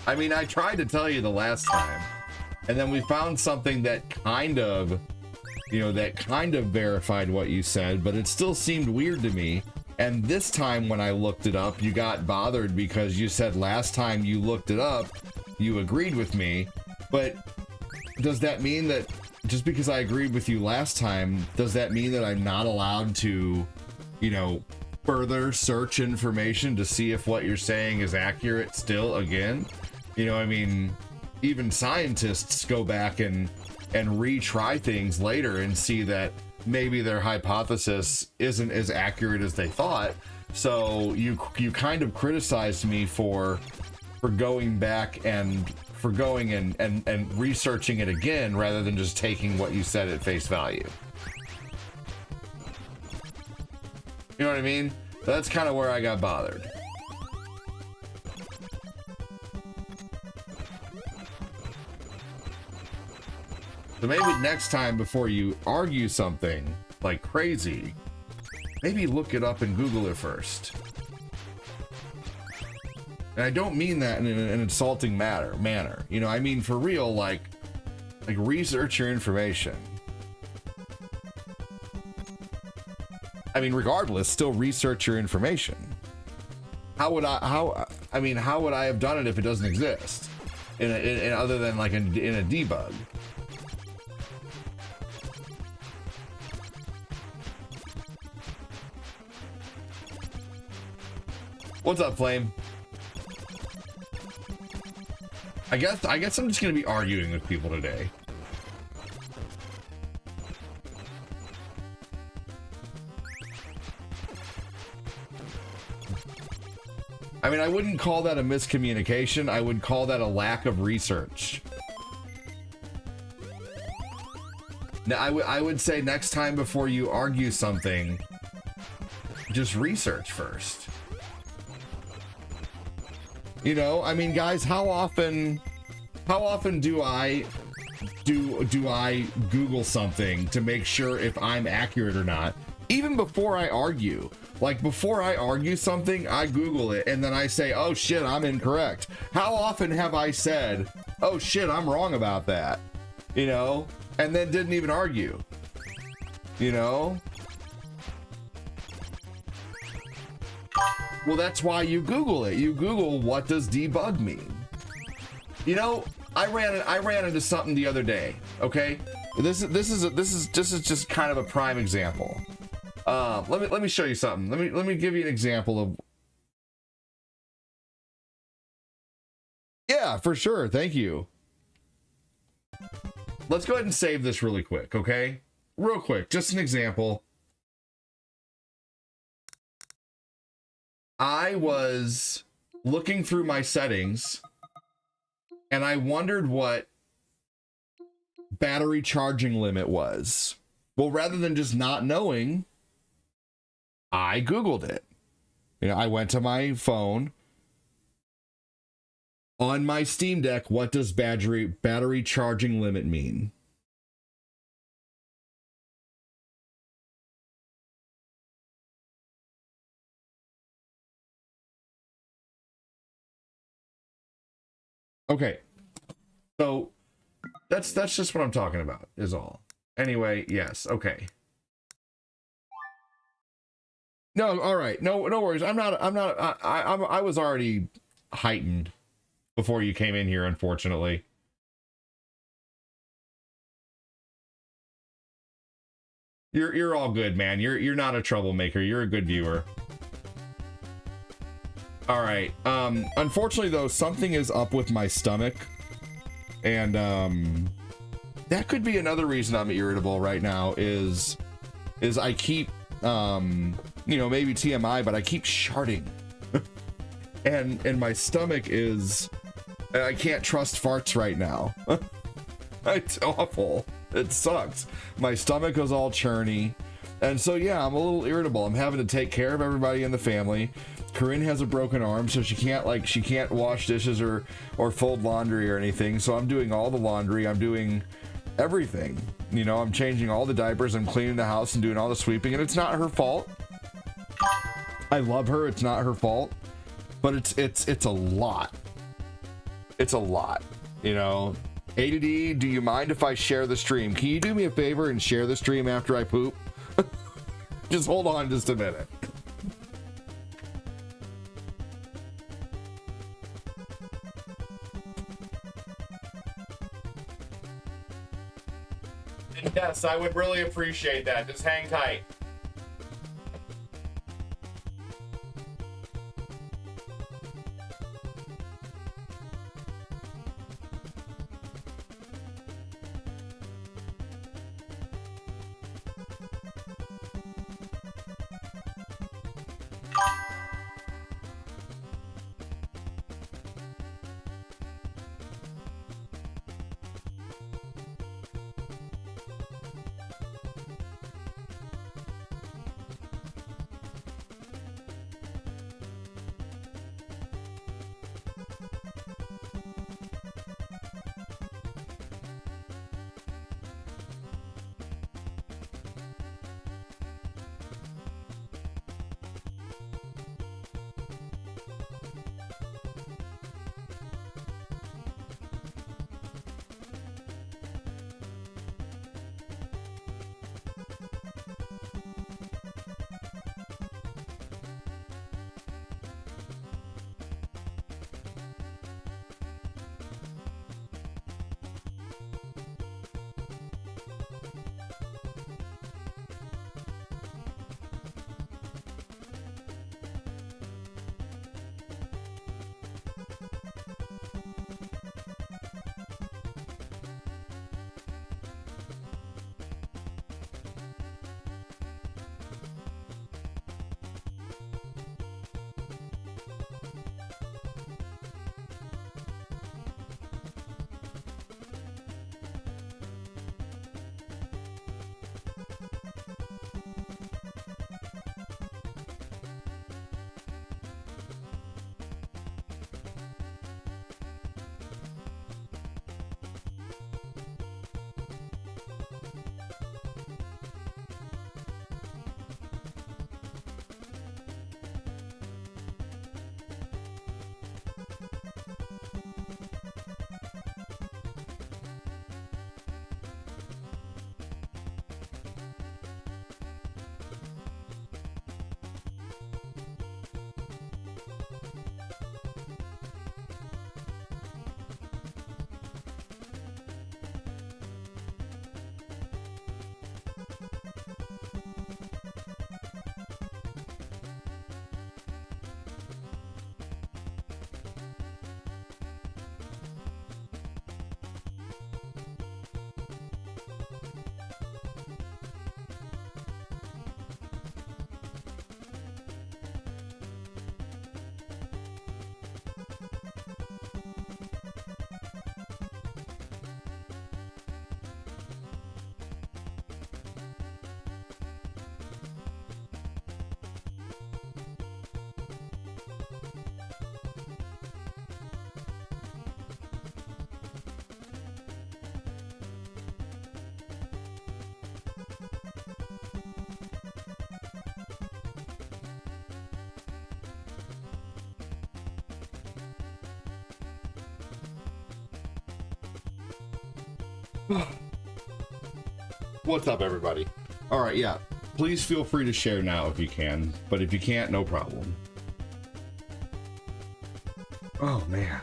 I mean, I tried to tell you the last time, and then we found something that kind of verified what you said, but it still seemed weird to me. And this time when I looked it up, you got bothered because you said last time you looked it up, you agreed with me. But does that mean that just because I agreed with you last time, does that mean that I'm not allowed to, further search information to see if what you're saying is accurate still again? I mean, even scientists go back and retry things later and see that maybe their hypothesis isn't as accurate as they thought. So you kind of criticized me for going back and for going and researching it again rather than just taking what you said at face value. You know what I mean? That's kind of where I got bothered. So maybe next time before you argue something like crazy, maybe look it up and Google it first. And I don't mean that in an insulting manner. You know, I mean for real, like research your information. I mean, regardless, still research your information. How would I have done it if it doesn't exist? In other than like in a debug. What's up, Flame? I guess I'm just gonna be arguing with people today. I mean, I wouldn't call that a miscommunication. I would call that a lack of research. Now, I would say next time before you argue something, just research first. You know, I mean, guys, how often do I Google something to make sure if I'm accurate or not? Even before I argue. Like, before I argue something, I Google it, and then I say, oh shit, I'm incorrect. How often have I said, oh shit, I'm wrong about that? You know? And then didn't even argue. You know? Well, that's why you Google it. You Google, what does debug mean? You know, I ran into something the other day. Okay, this is just kind of a prime example. Let me show you something. Let me give you an example of. Yeah, for sure. Thank you. Let's go ahead and save this really quick. Okay, real quick, just an example. I was looking through my settings and I wondered what battery charging limit was. Well, rather than just not knowing, I Googled it. You know, I went to my phone. On my Steam Deck, what does battery charging limit mean? Okay, so that's just what I'm talking about, is all. Anyway, yes, okay. No, all right, no worries. I was already heightened before you came in here, unfortunately. You're all good, man. You're not a troublemaker. You're a good viewer. All right. Unfortunately, though, something is up with my stomach, and that could be another reason I'm irritable right now. Is I keep, you know, maybe TMI, but I keep sharting, and my stomach is, I can't trust farts right now. It's awful. It sucks. My stomach is all churny, and so yeah, I'm a little irritable. I'm having to take care of everybody in the family. Corinne has a broken arm, so she can't wash dishes or fold laundry or anything. So I'm doing all the laundry. I'm doing everything. You know, I'm changing all the diapers. I'm cleaning the house and doing all the sweeping, and it's not her fault. I love her. It's not her fault, but it's a lot. It's a lot. You know, A to D, do you mind if I share the stream? Can you do me a favor and share the stream after I poop? Just hold on just a minute. Yes, I would really appreciate that. Just hang tight. What's up, everybody? All right, yeah. Please feel free to share now if you can, but if you can't, no problem. Oh, man.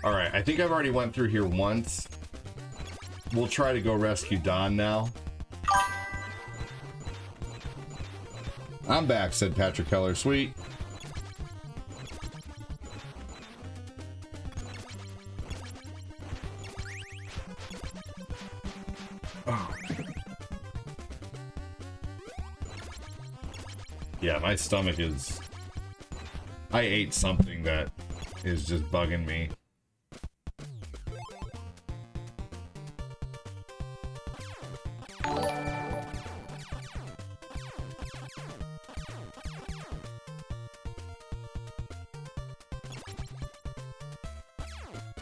All right, I think I've already went through here once. We'll try to go rescue Don now. I'm back, said Patrick Keller. Sweet. Oh. Yeah, my stomach is... I ate something that is just bugging me.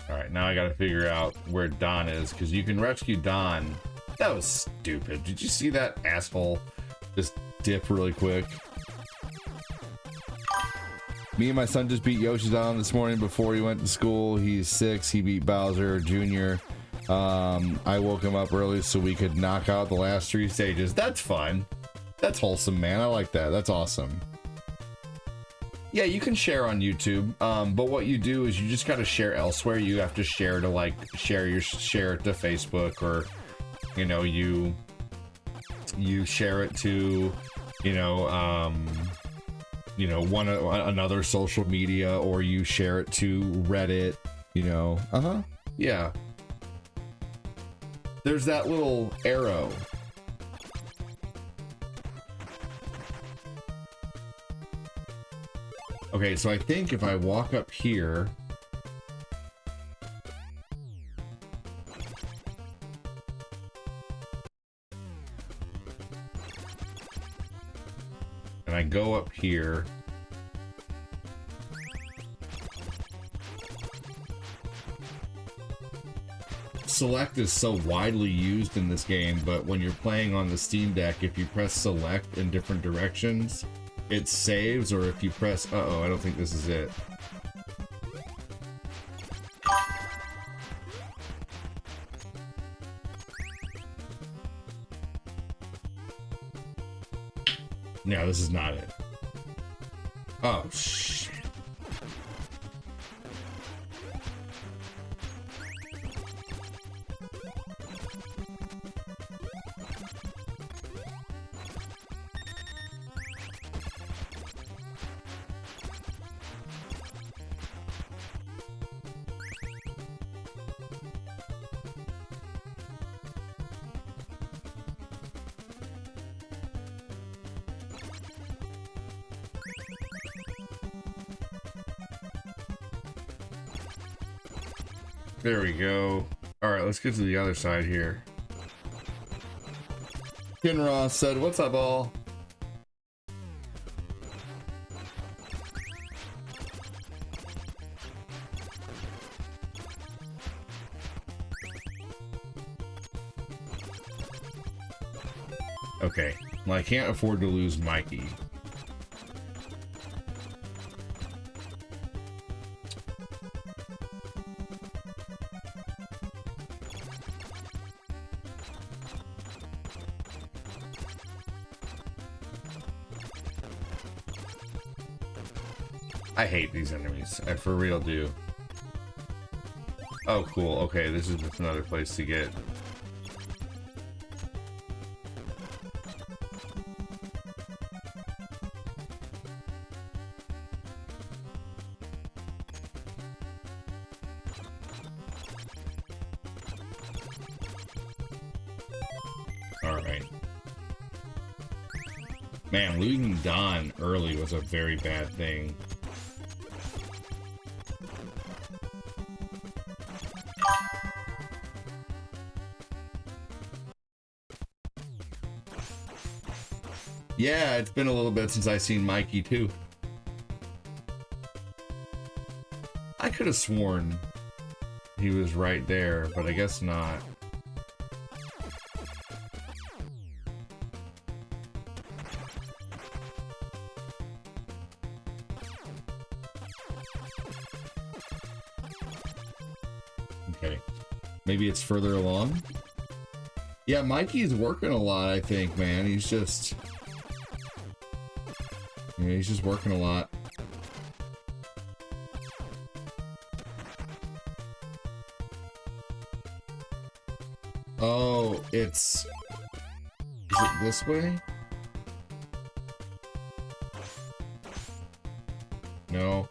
Alright, now I gotta figure out where Don is, because you can rescue Don. That was stupid. Did you see that asshole just dip really quick? Me and my son just beat Yoshi's Island this morning before he went to school. He's 6. He beat Bowser Jr. I woke him up early so we could knock out the last 3 stages. That's fun. That's wholesome, man. I like that. That's awesome. Yeah, you can share on YouTube, but what you do is you just got to share elsewhere. You have to share to like share it to Facebook, or you know, you share it to another social media, or you share it to Reddit, yeah, there's that little arrow. Okay, so I think if I walk up here, and I go up here, select is so widely used in this game, but when you're playing on the Steam Deck, if you press select in different directions, it saves, or if you press... Uh-oh, I don't think this is it. No, this is not it. Oh, shit. There we go. Alright, let's get to the other side here. Kinross said, "What's up, all?" Okay, well, I can't afford to lose Mikey. I hate these enemies. I for real do. Oh, cool. Okay, this is just another place to get. Alright. Man, losing Don early was a very bad thing. Yeah, it's been a little bit since I seen Mikey too. I could have sworn he was right there, but I guess not. Okay. Maybe it's further along? Yeah, Mikey's working a lot, I think, man. He's just... Yeah, he's just working a lot. Oh, it's... Is it this way? No.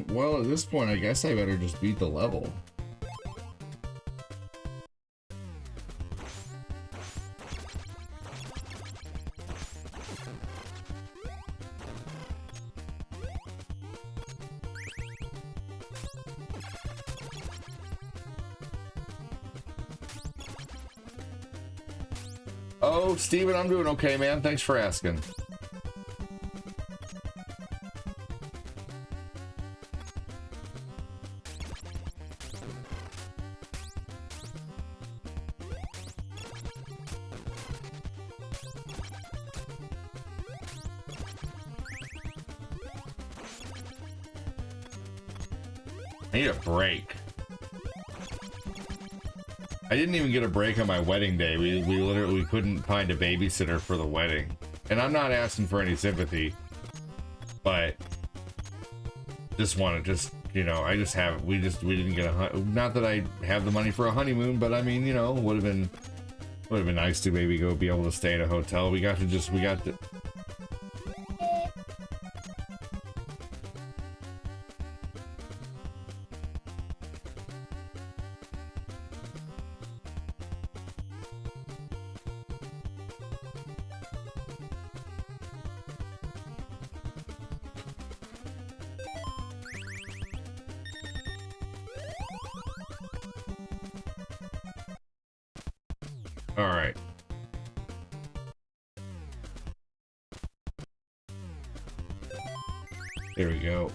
Well, at this point, I guess I better just beat the level. Oh, Steven, I'm doing okay, man. Thanks for asking. I need a break. I didn't even get a break on my wedding day. We literally couldn't find a babysitter for the wedding. And I'm not asking for any sympathy, but just want to you know, I just have, we didn't get not that I have the money for a honeymoon, but I mean, you know, would have been nice to maybe go be able to stay at a hotel. We got to All right. There we go.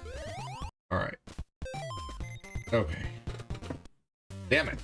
All right. Okay. Damn it.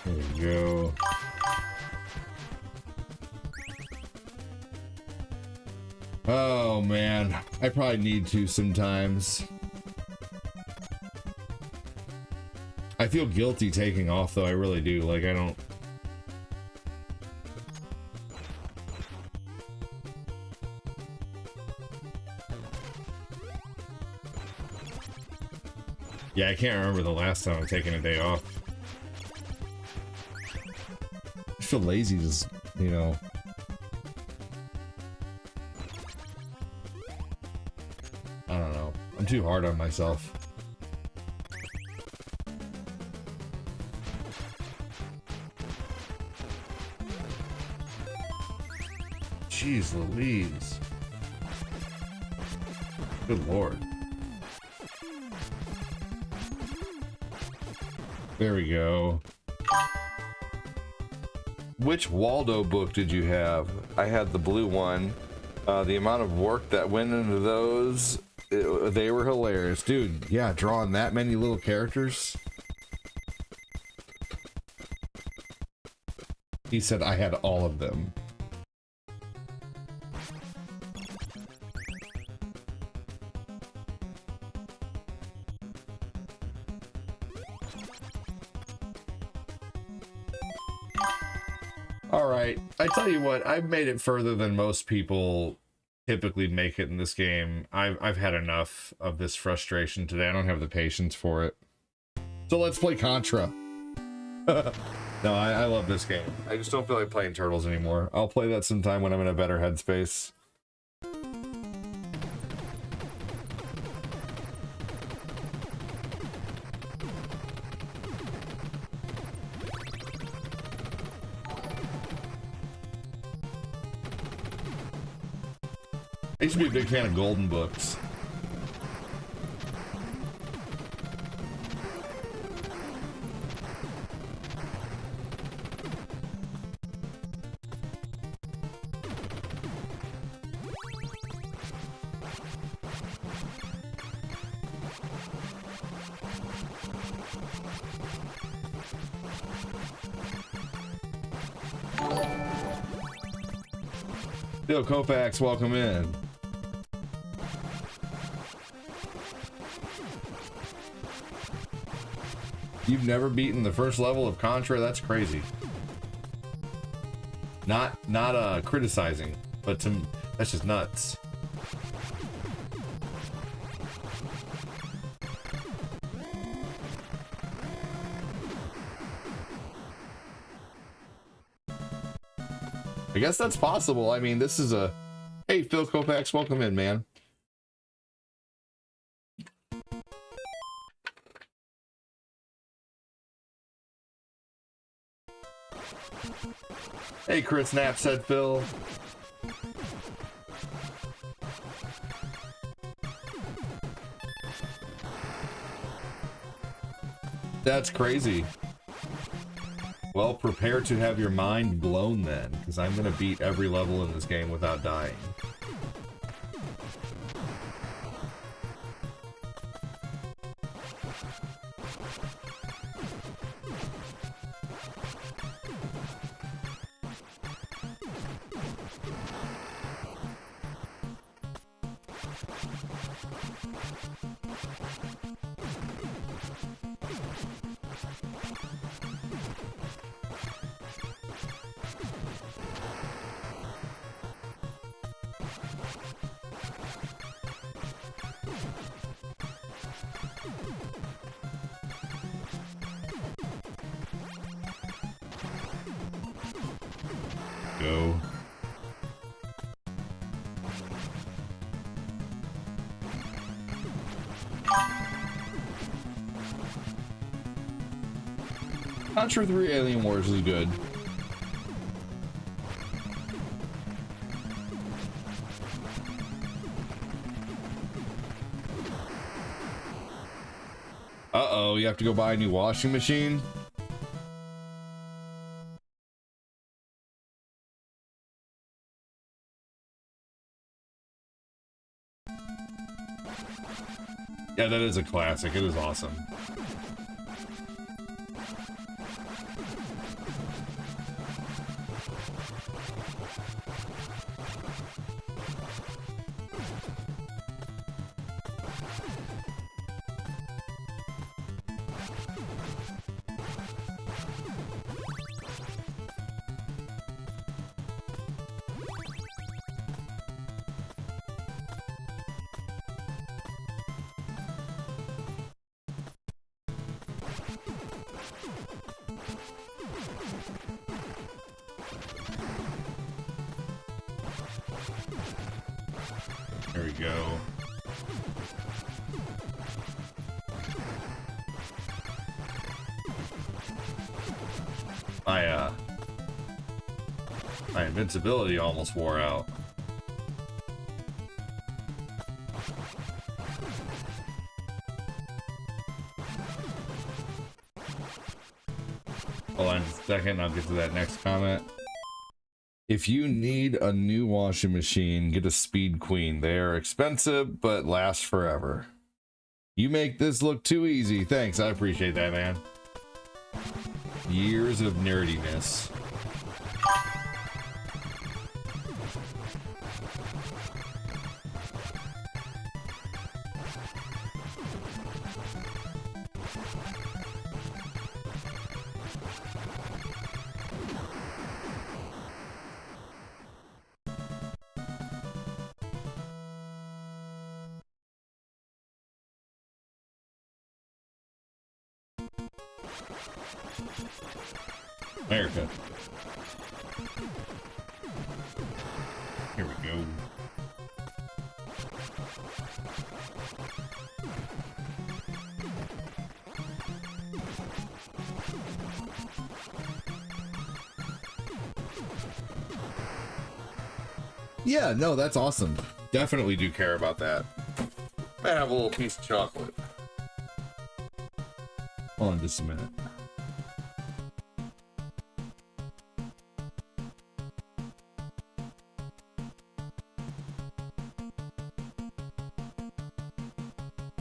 There we go. Oh man, I probably need to sometimes. I feel guilty taking off though, I really do. Like I don't. Yeah, I can't remember the last time I've taken a day off. I feel lazy, just, you know. I don't know. I'm too hard on myself. Jeez Louise. Good lord. There we go. Which Waldo book did you have? I had the blue one. The amount of work that went into those, they were hilarious. Dude, yeah, drawing that many little characters. He said I had all of them. Alright, I tell you what, I've made it further than most people typically make it in this game. I've had enough of this frustration today. I don't have the patience for it. So let's play Contra. No, I love this game. I just don't feel like playing Turtles anymore. I'll play that sometime when I'm in a better headspace. I used to be a big fan of Golden Books. Yo, Kofax, welcome in. You've never beaten the first level of Contra? That's crazy. Not criticizing, but that's just nuts. I guess that's possible. I mean, this is a... Hey, Phil Kopax, welcome in, man. Hey, Chris Knapp, said Phil. That's crazy. Well, prepare to have your mind blown then, because I'm going to beat every level in this game without dying. Go. Contra 3 Alien Wars is good. Uh-oh, you have to go buy a new washing machine? Yeah, that is a classic. It is awesome. There we go. My invincibility almost wore out. Hold on just a second, I'll get to that next comment. If you need a new washing machine, get a Speed Queen. They are expensive, but last forever. You make this look too easy. Thanks, I appreciate that, man. Years of nerdiness. America. Here we go. Yeah, no, that's awesome. Definitely do care about that. I have a little piece of chocolate. Hold on just a minute.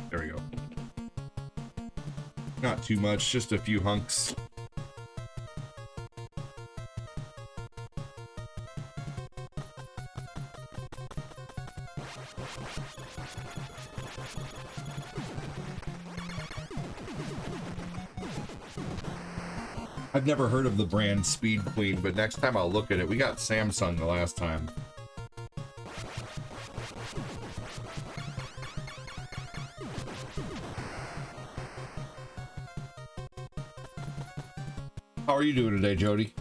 There we go. Not too much, just a few hunks. I've never heard of the brand Speed Queen, but next time I'll look at it. We got Samsung the last time. How are you doing today, Jody?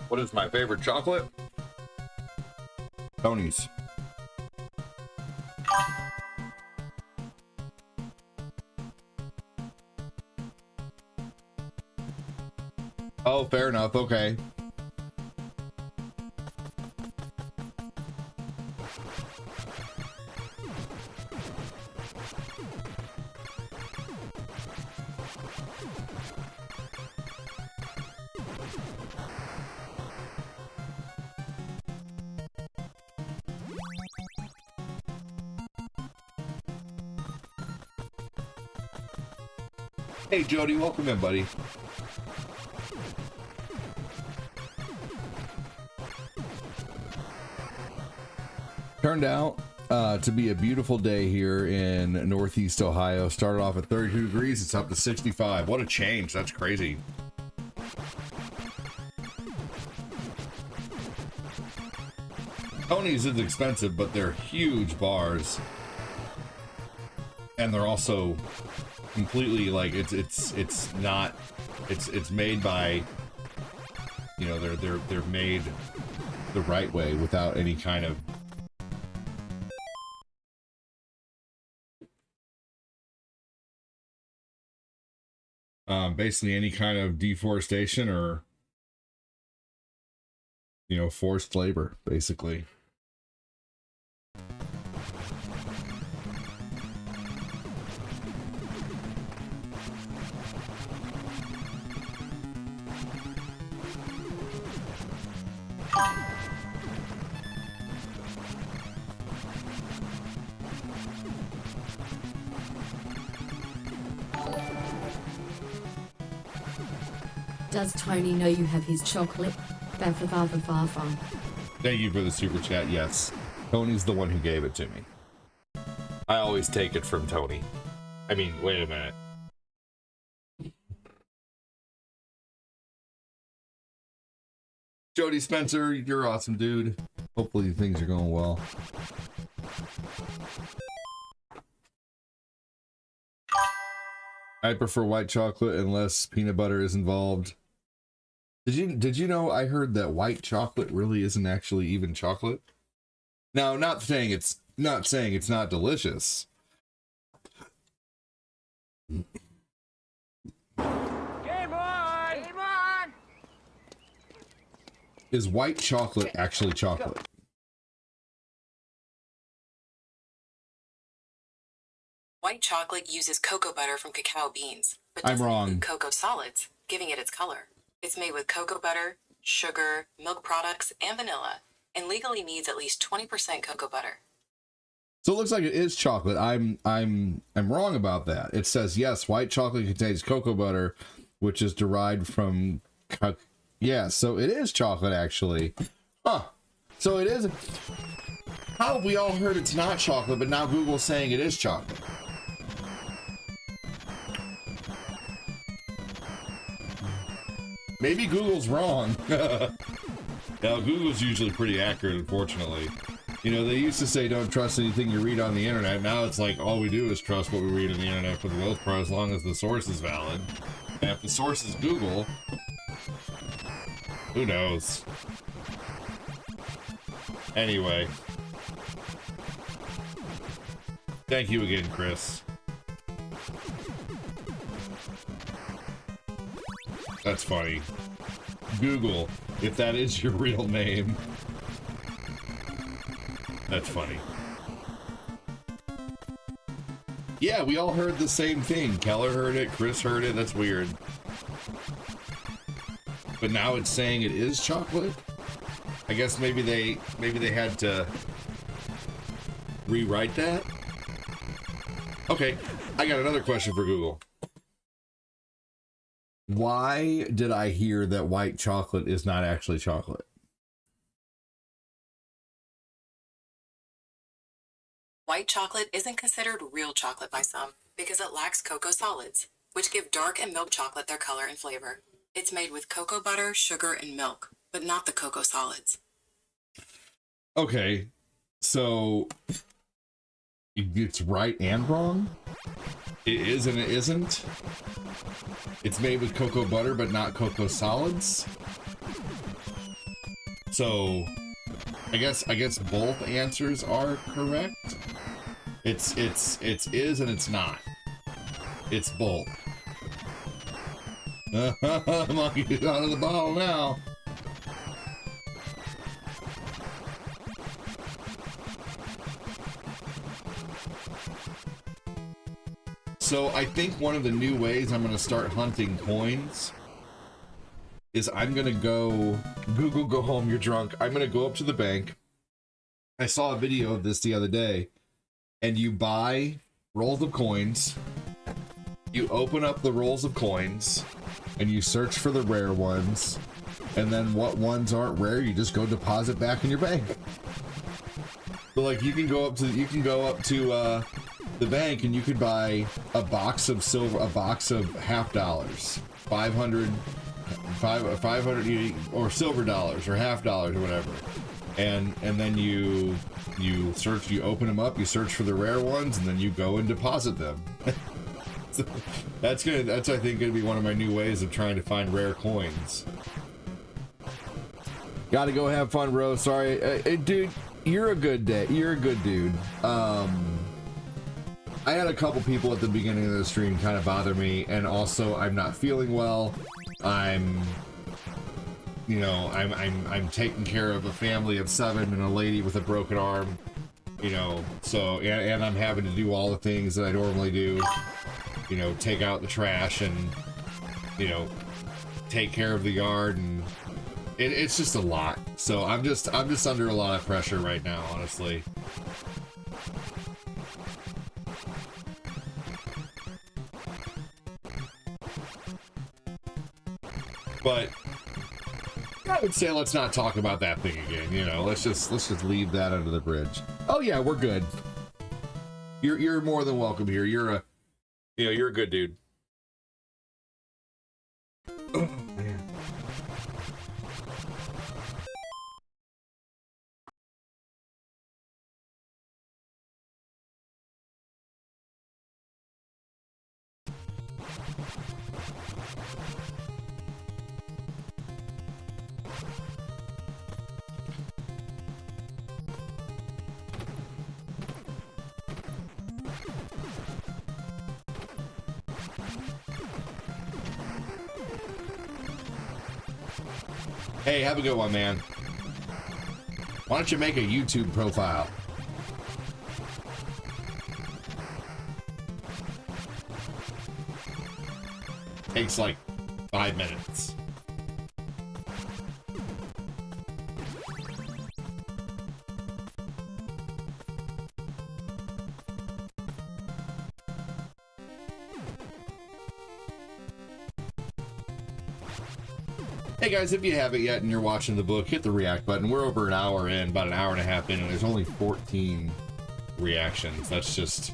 What is my favorite chocolate? Tony's. Oh, fair enough. Okay. Hey, Jody, welcome in, buddy. Turned out to be a beautiful day here in Northeast Ohio. Started off at 32 degrees. It's up to 65. What a change. That's crazy. Tony's is expensive, but they're huge bars. And they're also completely like it's not it's made by, you know, they're made the right way without any kind of basically any kind of deforestation or, you know, forced labor, basically. Does Tony know you have his chocolate? Thank you for the super chat. Yes, Tony's the one who gave it to me. I always take it from Tony. I mean, wait a minute. Jody Spencer, you're awesome, dude. Hopefully things are going well. I prefer white chocolate unless peanut butter is involved. Did you know I heard that white chocolate really isn't actually even chocolate? Now, not saying it's not delicious. Game on! Game on! Is white chocolate actually chocolate? White chocolate uses cocoa butter from cacao beans, but I'm doesn't wrong. include cocoa solids, giving it its color. It's made with cocoa butter, sugar, milk products, and vanilla, and legally needs at least 20% cocoa butter. So it looks like it is chocolate. I'm wrong about that. It says yes, white chocolate contains cocoa butter, which is derived from yeah, so it is chocolate actually. Huh. So it is. How have we all heard it's not chocolate, but now Google's saying it is chocolate? Maybe Google's wrong. Now, Google's usually pretty accurate, unfortunately. You know, they used to say don't trust anything you read on the internet. Now it's like all we do is trust what we read on the internet for the most part, as long as the source is valid. And if the source is Google, who knows? Anyway. Thank you again, Chris. That's funny. Google, if that is your real name. That's funny. Yeah, we all heard the same thing. Keller heard it, Chris heard it. That's weird. But now it's saying it is chocolate? I guess maybe they had to rewrite that? Okay, I got another question for Google. Why did I hear that white chocolate is not actually chocolate? White chocolate isn't considered real chocolate by some because it lacks cocoa solids, which give dark and milk chocolate their color and flavor. It's made with cocoa butter, sugar, and milk, but not the cocoa solids. Okay, so it's right and wrong? It is and it isn't? It's made with cocoa butter, but not cocoa solids? So, I guess both answers are correct. It's is and it's not. It's both. Monkey's out of the bottle now. So I think one of the new ways I'm going to start hunting coins is I'm going to go, Google, go home, you're drunk. I'm going to go up to the bank. I saw a video of this the other day, and you buy rolls of coins, you open up the rolls of coins, and you search for the rare ones, and then what ones aren't rare, you just go deposit back in your bank. So like you can go up to the bank and you could buy a box of silver, a box of $50, 500 or silver dollars or $50 or whatever, and then you search, you open them up, you search for the rare ones, and then you go and deposit them. So that's I think gonna be one of my new ways of trying to find rare coins. Gotta go have fun, bro. Sorry, dude. You're a good dude. I had a couple people at the beginning of the stream kind of bother me, and also I'm not feeling well. I'm taking care of a family of 7 and a lady with a broken arm, so and I'm having to do all the things that I normally do, take out the trash and take care of the yard, and it's just a lot. So I'm just under a lot of pressure right now, honestly. But I would say let's not talk about that thing again. Let's just leave that under the bridge. Oh yeah, we're good. You're more than welcome here. You're a good dude. Oh man. Hey, have a good one, man. Why don't you make a YouTube profile? Takes like 5 minutes. Hey guys, if you haven't yet and you're watching the book, hit the react button. We're over an hour in, about an hour and a half in, and there's only 14 reactions. That's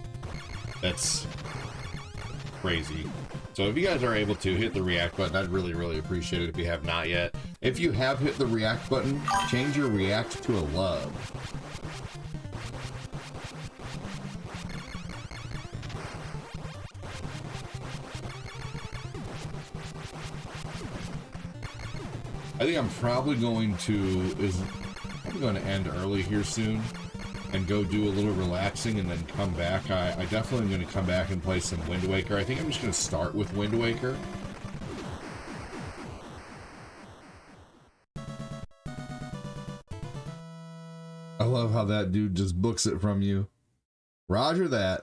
crazy. So if you guys are able to hit the react button, I'd really, really appreciate it if you have not yet. If you have hit the react button, change your react to a love. I think I'm probably going to end early here soon and go do a little relaxing and then come back. I definitely am going to come back and play some Wind Waker. I think I'm just going to start with Wind Waker. I love how that dude just books it from you. Roger that.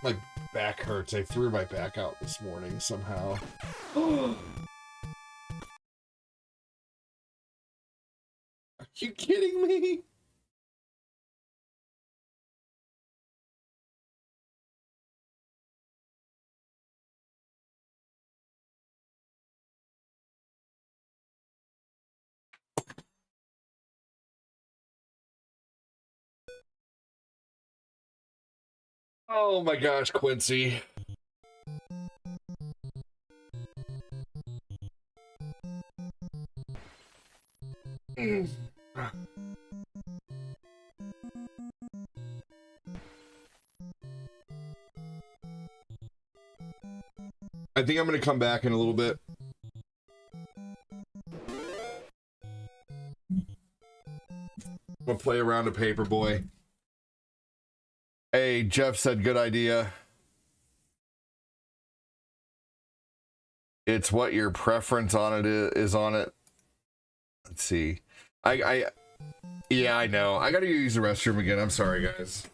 My back hurts. I threw my back out this morning somehow. Are you kidding me? Oh my gosh, Quincy. I think I'm going to come back in a little bit. I'm going to play around a Paperboy. Hey, Jeff said good idea. It's what your preference on it is on it. Let's see. Yeah, I know. I got to use the restroom again. I'm sorry, guys.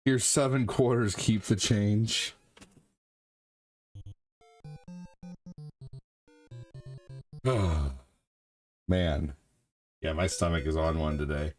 Here's 7 quarters, keep the change. Man. Yeah, my stomach is on one today.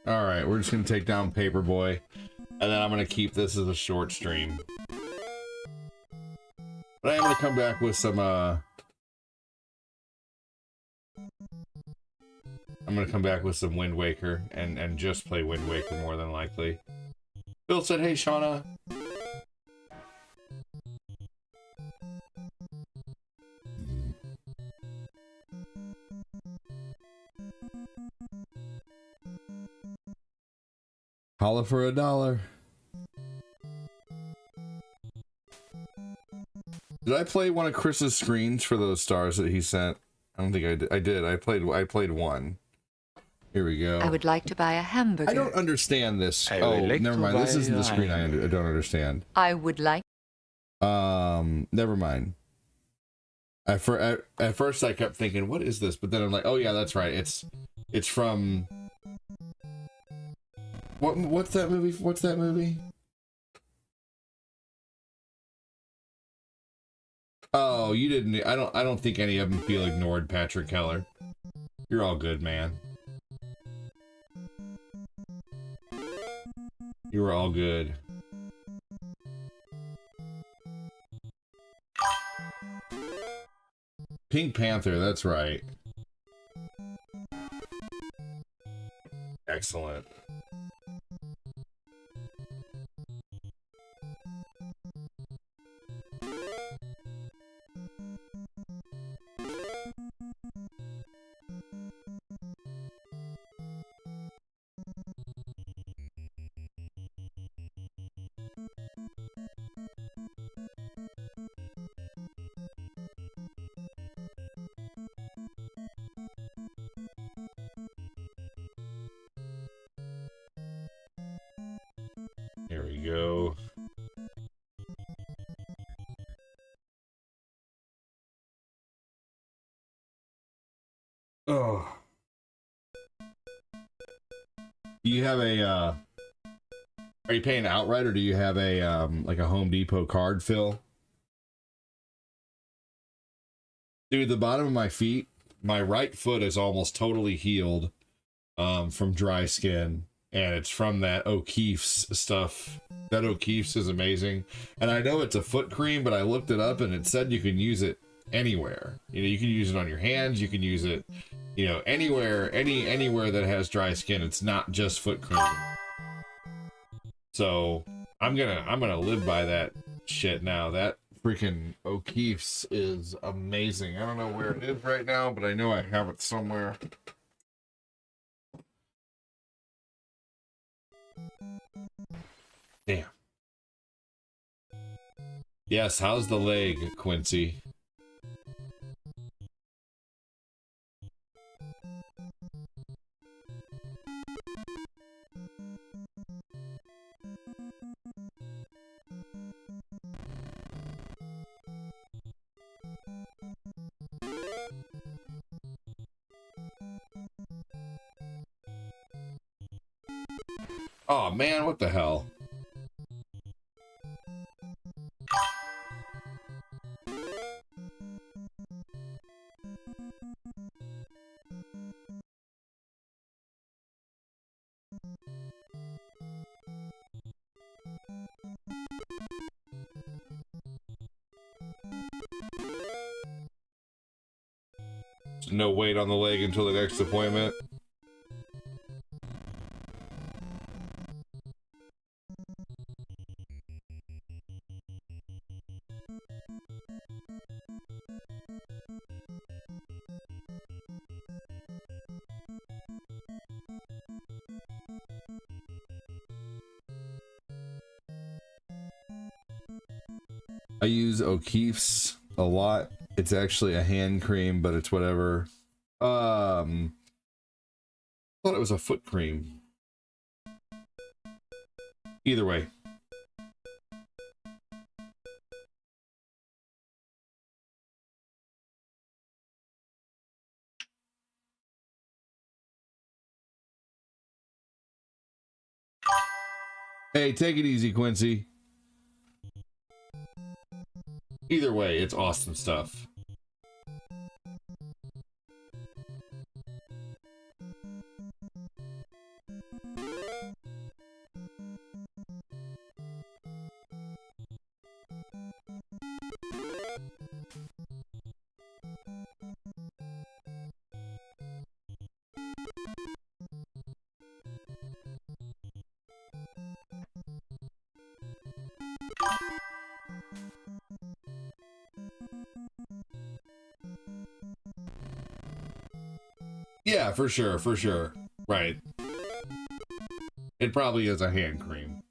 All right, we're just gonna take down Paperboy, and then I'm gonna keep this as a short stream. But I am gonna come back with some. I'm gonna come back with some Wind Waker and just play Wind Waker more than likely. Bill said, "Hey, Shauna." Holla for $1. Did I play one of Chris's screens for those stars that he sent? I don't think I did. I did. I played one. Here we go. I would like to buy a hamburger. I don't understand this. Oh, never mind. This isn't the screen I don't understand. I would like. Never mind. At first I kept thinking, what is this? But then I'm like, oh yeah, that's right. It's from. What's that movie? What's that movie? Oh, you didn't. I don't think any of them feel ignored, Patrick Keller. You're all good, man. You were all good. Pink Panther, that's right. Excellent. There we go. Oh. Do you have a are you paying outright, or do you have a like a Home Depot card, Phil? Dude, the bottom of my feet, my right foot is almost totally healed from dry skin, and it's from that O'Keefe's stuff. That O'Keefe's is amazing. And I know it's a foot cream, but I looked it up and it said you can use it anywhere. You know, you can use it on your hands, you can use it, you know, anywhere, anywhere that has dry skin. It's not just foot cream. So I'm gonna live by that shit now. That freaking O'Keefe's is amazing. I don't know where it is right now, but I know I have it somewhere. Damn. Yes, how's the leg, Quincy? Oh man, what the hell? No weight on the leg until the next appointment. I use O'Keefe's a lot. It's actually a hand cream, but it's whatever. Thought it was a foot cream. Either way. Hey, take it easy, Quincy. Either way, it's awesome stuff. Yeah, for sure, for sure. Right. It probably is a hand cream.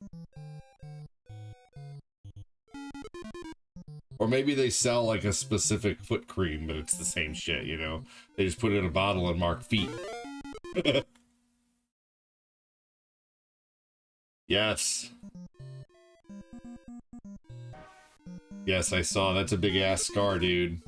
Or maybe they sell like a specific foot cream, but it's the same shit, you know? They just put it in a bottle and mark feet. Yes. Yes, I saw. That's a big ass scar, dude.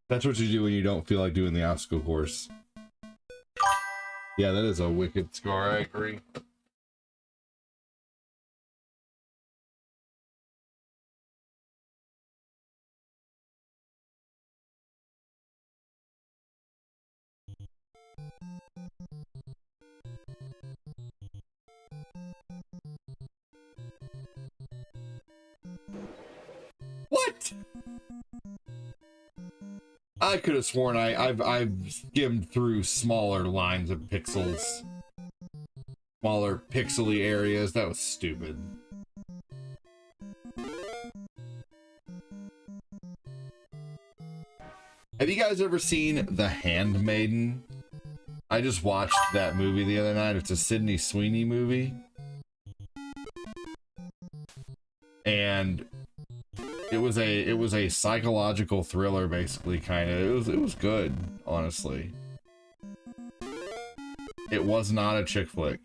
That's what you do when you don't feel like doing the obstacle course. Yeah, that is a wicked scar, I agree. What? I could have sworn I've skimmed through smaller lines of pixels. Smaller pixely areas. That was stupid. Have you guys ever seen The Handmaiden? I just watched that movie the other night. It's a Sydney Sweeney movie. And it was a psychological thriller, basically, kind of. It was good, honestly. It was not a chick flick.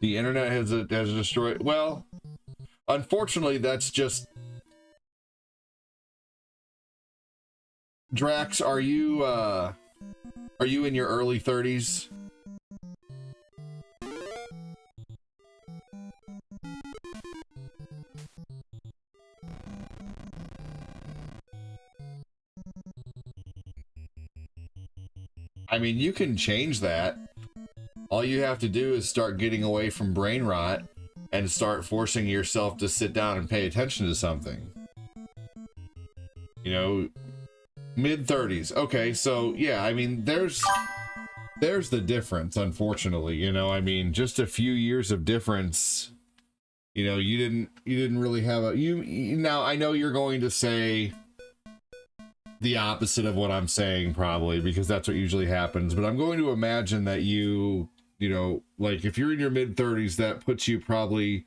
The internet has destroyed. Well, unfortunately, that's just. Drax, are you in your early 30s? I mean, you can change that. All you have to do is start getting away from brain rot and start forcing yourself to sit down and pay attention to something. You know, mid-30s. Okay, so yeah, I mean, there's the difference, unfortunately. You know, I mean, just a few years of difference. You know, you didn't really have a now I know you're going to say the opposite of what I'm saying, probably, because that's what usually happens, but I'm going to imagine that you know, like, if you're in your mid-30s, that puts you probably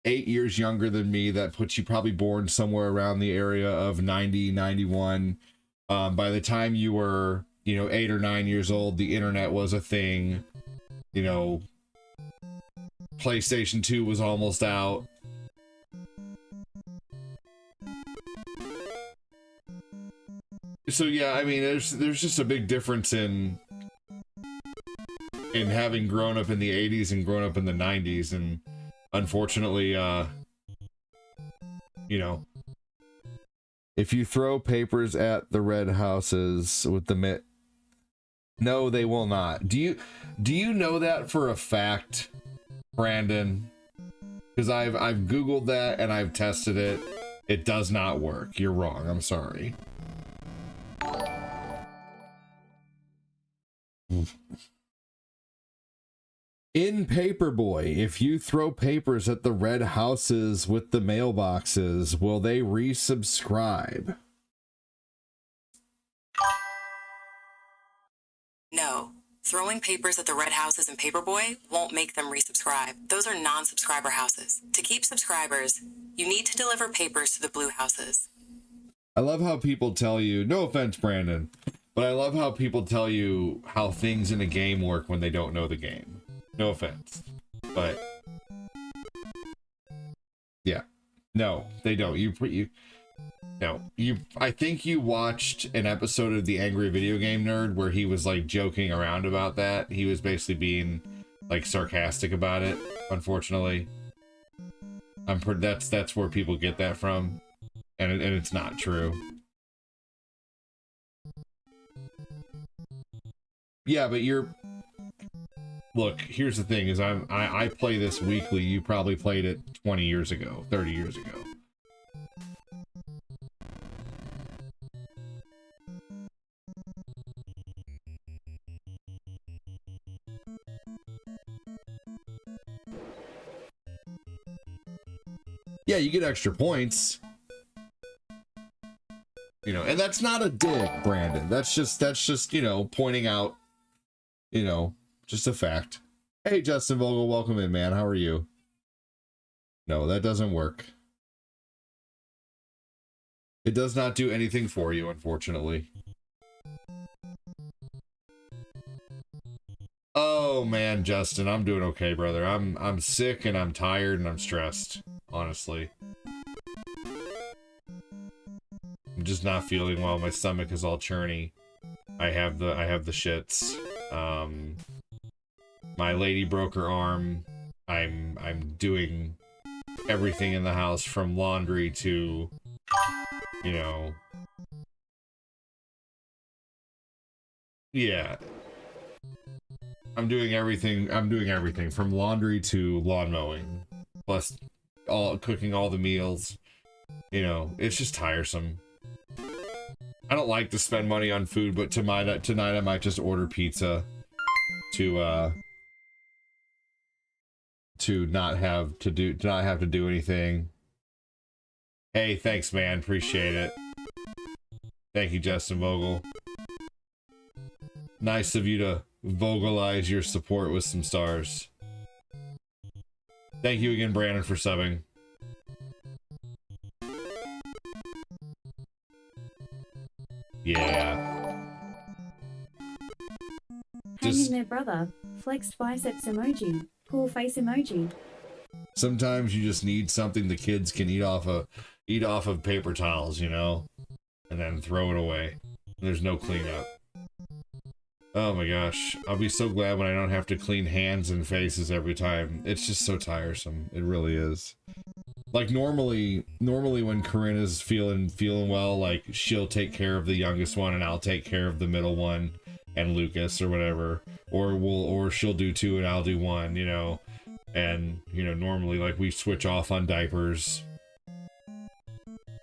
8 years younger than me. That puts you probably born somewhere around the area of 90, 91. By the time you were, you know, 8 or 9 years old, the internet was a thing. You know, PlayStation 2 was almost out. So yeah, I mean, there's just a big difference in having grown up in the 80s and grown up in the 90s, and unfortunately, you know, if you throw papers at the red houses with the no, they will not. Do you know that for a fact, Brandon? Because I've Googled that and I've tested it. It does not work. You're wrong. I'm sorry. In Paperboy, if you throw papers at the red houses with the mailboxes, will they resubscribe? No. Throwing papers at the red houses in Paperboy won't make them resubscribe. Those are non-subscriber houses. To keep subscribers, you need to deliver papers to the blue houses. I love how people tell you, no offense, Brandon, but I love how people tell you how things in a game work when they don't know the game. No offense, but yeah, no, they don't. I think you watched an episode of The Angry Video Game Nerd where he was like joking around about that. He was basically being like sarcastic about it. Unfortunately, that's where people get that from, and it's not true. Yeah, but look, here's the thing: is I play this weekly. You probably played it 20 years ago, 30 years ago. Yeah, you get extra points. You know, and that's not a dig, Brandon. That's just, you know, pointing out, you know, just a fact. Hey, Justin Vogel, welcome in, man. How are you? No, that doesn't work. It does not do anything for you, unfortunately. Oh man, Justin, I'm doing okay, brother. I'm sick and I'm tired and I'm stressed, honestly. I'm just not feeling well. My stomach is all churny. I have the shits. My lady broke her arm. I'm doing everything in the house from laundry to, you know, yeah. I'm doing everything from laundry to lawn mowing, plus cooking all the meals. You know, it's just tiresome. I don't like to spend money on food, but tonight I might just order pizza to not have to do anything. Hey, thanks, man. Appreciate it. Thank you, Justin Vogel. Nice of you to vocalize your support with some stars. Thank you again, Brandon, for subbing. Yeah. Hang in there, brother. Flexed biceps emoji. Poor face emoji. Sometimes you just need something the kids can eat off of paper towels, you know, and then throw it away. There's no cleanup. Oh my gosh, I'll be so glad when I don't have to clean hands and faces every time. It's just so tiresome. It really is. Like normally when Corinne is feeling well, like she'll take care of the youngest one and I'll take care of the middle one. and Lucas or whatever, or she'll do 2 and I'll do 1, you know, and you know, normally like we switch off on diapers,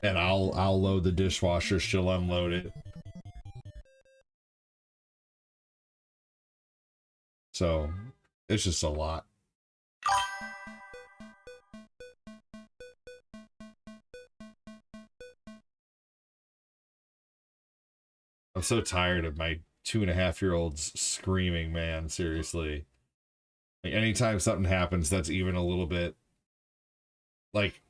and I'll load the dishwasher, she'll unload it. So it's just a lot. I'm so tired of my 2.5-year-olds screaming, man. Seriously. Like, anytime something happens that's even a little bit, like,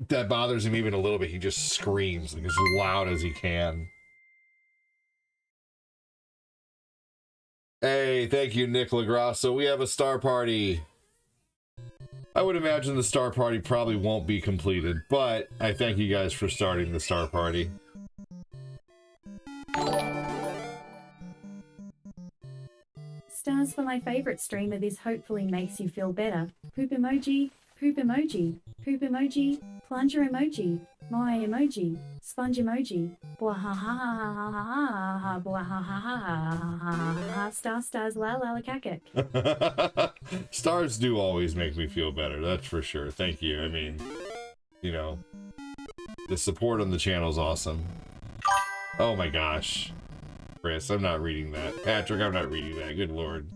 that bothers him even a little bit, he just screams, like, as loud as he can. Hey, thank you, Nick Lagrasso. We have a star party. I would imagine the star party probably won't be completed, but I thank you guys for starting the star party. Stars for my favorite streamer. This hopefully makes you feel better. Poop emoji, poop emoji, poop emoji, plunger emoji, moe emoji, sponge emoji, bwahahahahaha, bwahahahahaha, stars la la la kakak. Stars do always make me feel better, that's for sure. Thank you. I mean, you know, the support on the channel is awesome. Oh my gosh. Chris, I'm not reading that. Patrick, I'm not reading that. Good lord.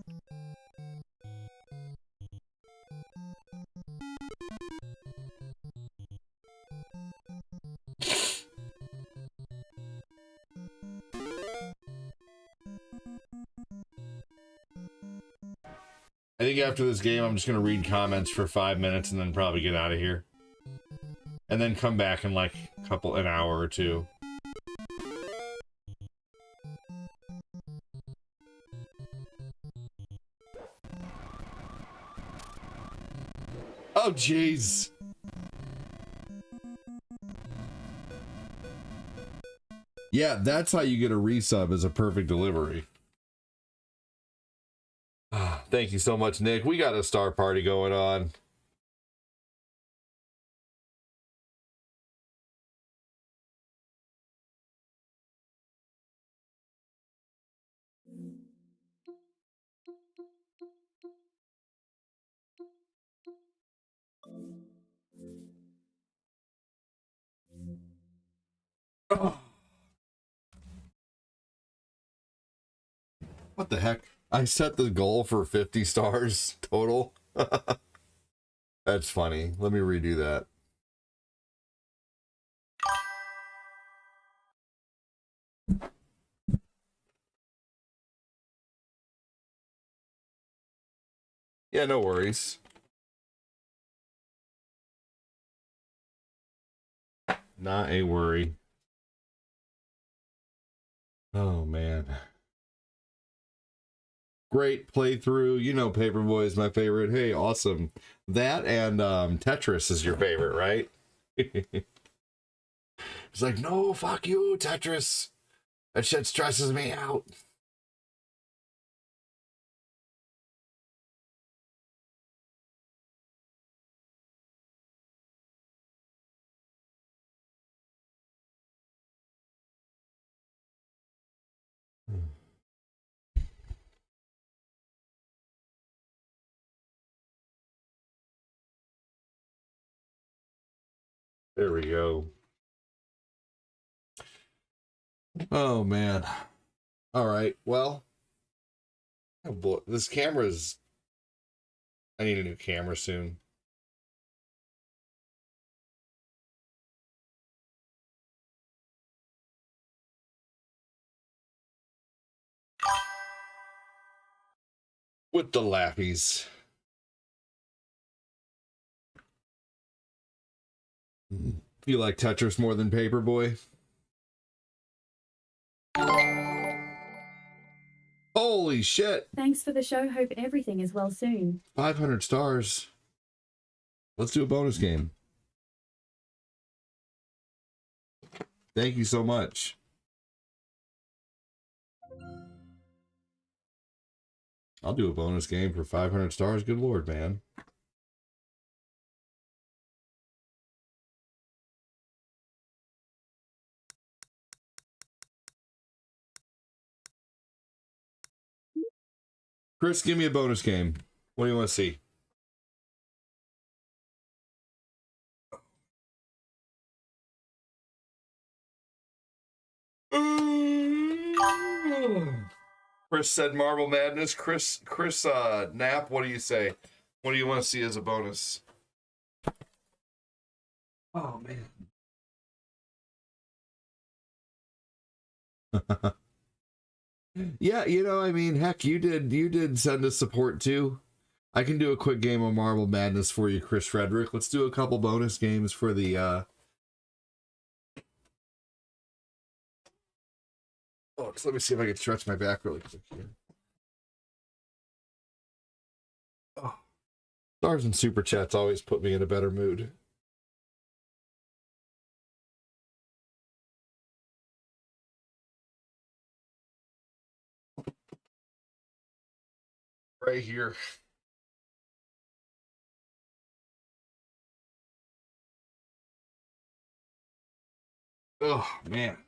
I think after this game, I'm just going to read comments for 5 minutes and then probably get out of here. And then come back in like an hour or two. Oh, jeez. Yeah, that's how you get a resub, as a perfect delivery. Thank you so much, Nick. We got a star party going on. Oh. What the heck? I set the goal for 50 stars total. That's funny. Let me redo that. Yeah, no worries. Not a worry. Oh, man. Great playthrough. You know Paperboy is my favorite. Hey, awesome. That and Tetris is your favorite, right? It's like, no, fuck you, Tetris. That shit stresses me out. There we go. Oh, man. All right. Well, oh boy, this camera's... I need a new camera soon. With the lappies. You like Tetris more than Paperboy? Holy shit! Thanks for the show. Hope everything is well soon. 500 stars. Let's do a bonus game. Thank you so much. I'll do a bonus game for 500 stars. Good lord, man. Chris, give me a bonus game. What do you want to see? Chris said Marble Madness. Chris Knapp, what do you say? What do you want to see as a bonus? Oh man. Yeah, you know, I mean, heck, you did send us support too. I can do a quick game of Marble Madness for you, Chris Frederick. Let's do a couple bonus games for the Oh, so let me see if I can stretch my back really quick here. Oh. Stars and super chats always put me in a better mood. Right here. Oh, man.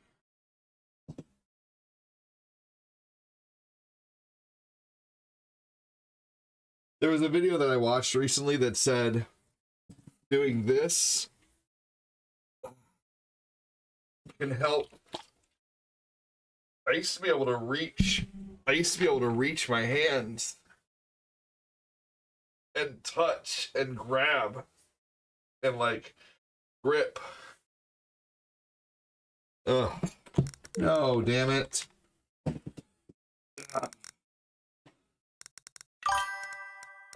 There was a video that I watched recently that said doing this can help. I used to be able to reach my hands and touch and grab and like grip. Ugh. No, damn it.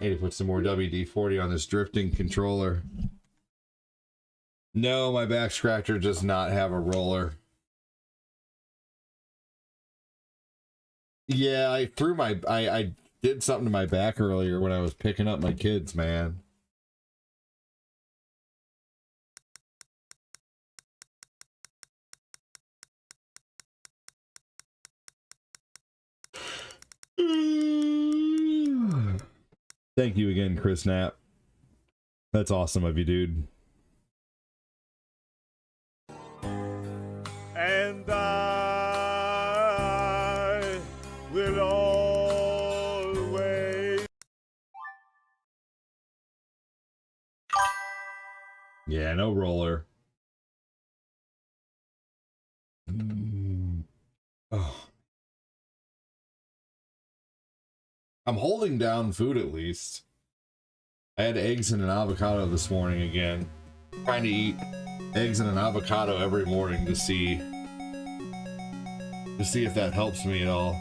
I need to put some more WD-40 on this drifting controller. No, my back scratcher does not have a roller. Yeah, I did something to my back earlier when I was picking up my kids, man. Thank you again, Chris Knapp. That's awesome of you, dude. And I will always. Yeah, no roller. Oh. I'm holding down food at least. I had eggs and an avocado this morning again. Trying to eat eggs and an avocado every morning to see if that helps me at all.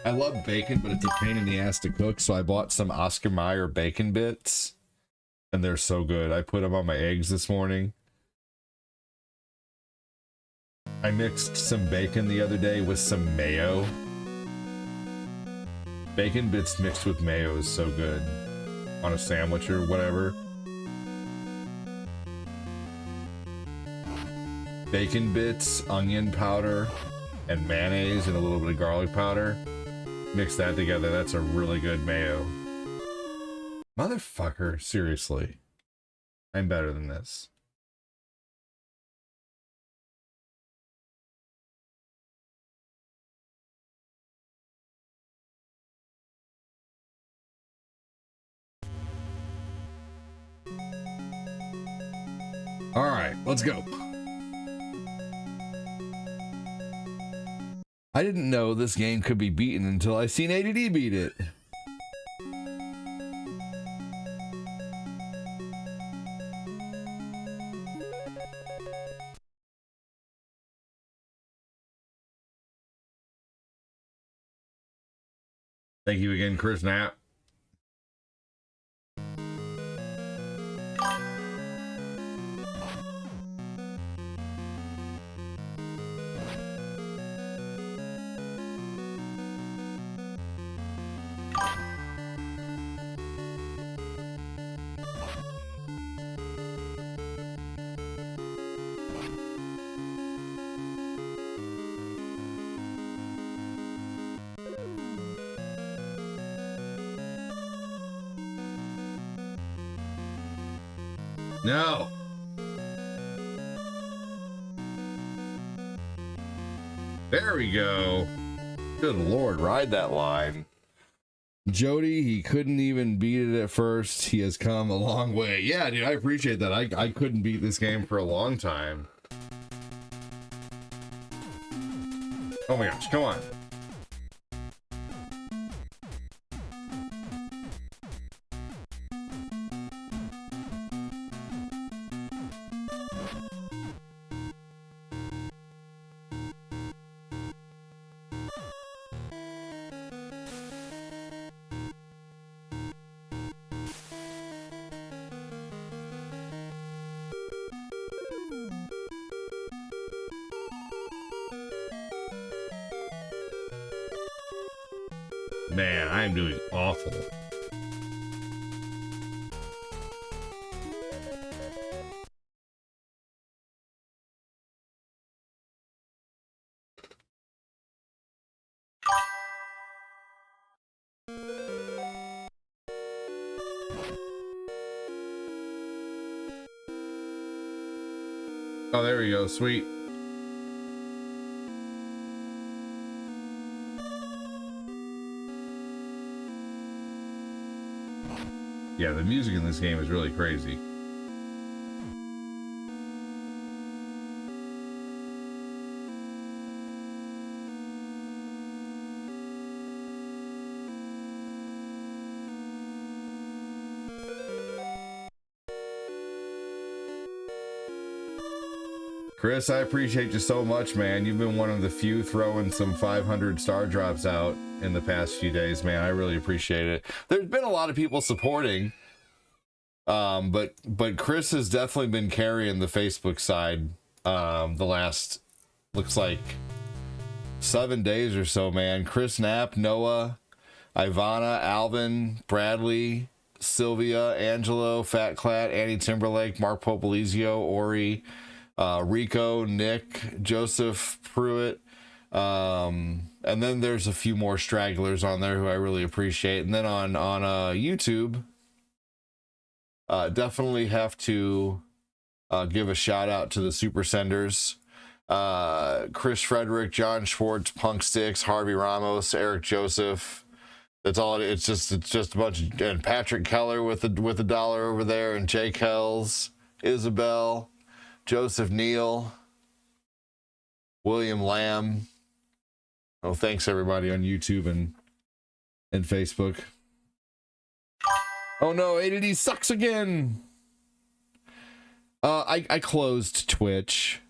I love bacon, but it's a pain in the ass to cook, so I bought some Oscar Mayer bacon bits, and they're so good. I put them on my eggs this morning. I mixed some bacon the other day with some mayo. Bacon bits mixed with mayo is so good on a sandwich or whatever. Bacon bits, onion powder, and mayonnaise and a little bit of garlic powder. Mix that together. That's a really good mayo. Motherfucker, seriously. I'm better than this. All right, let's go. I didn't know this game could be beaten until I seen ADD beat it. Thank you again, Chris Knapp. No. There we go. Good Lord, ride that line. Jody, he couldn't even beat it at first. He has come a long way. Yeah, dude, I appreciate that. I couldn't beat this game for a long time. Oh my gosh, come on. Man, I am doing awful. Oh, there we go. Sweet. Yeah, the music in this game is really crazy. Chris, I appreciate you so much, man. You've been one of the few throwing some 500 star drops out in the past few days, man. I really appreciate it. There's been a lot of people supporting, but Chris has definitely been carrying the Facebook side the last, looks like 7 days or so, man. Chris Knapp, Noah, Ivana, Alvin, Bradley, Sylvia, Angelo, Fat Clat, Annie Timberlake, Mark Popolizio, Ori, Rico, Nick, Joseph Pruitt, and then there's a few more stragglers on there who I really appreciate. And then on YouTube, definitely have to give a shout out to the Super Senders, Chris Frederick, John Schwartz, Punk Sticks, Harvey Ramos, Eric Joseph. That's all. It's just a bunch of, and Patrick Keller with a dollar over there, and Jake Hells, Isabel, Joseph Neal, William Lamb. Oh, thanks everybody on YouTube and Facebook. Oh no, ADD sucks again. I closed Twitch.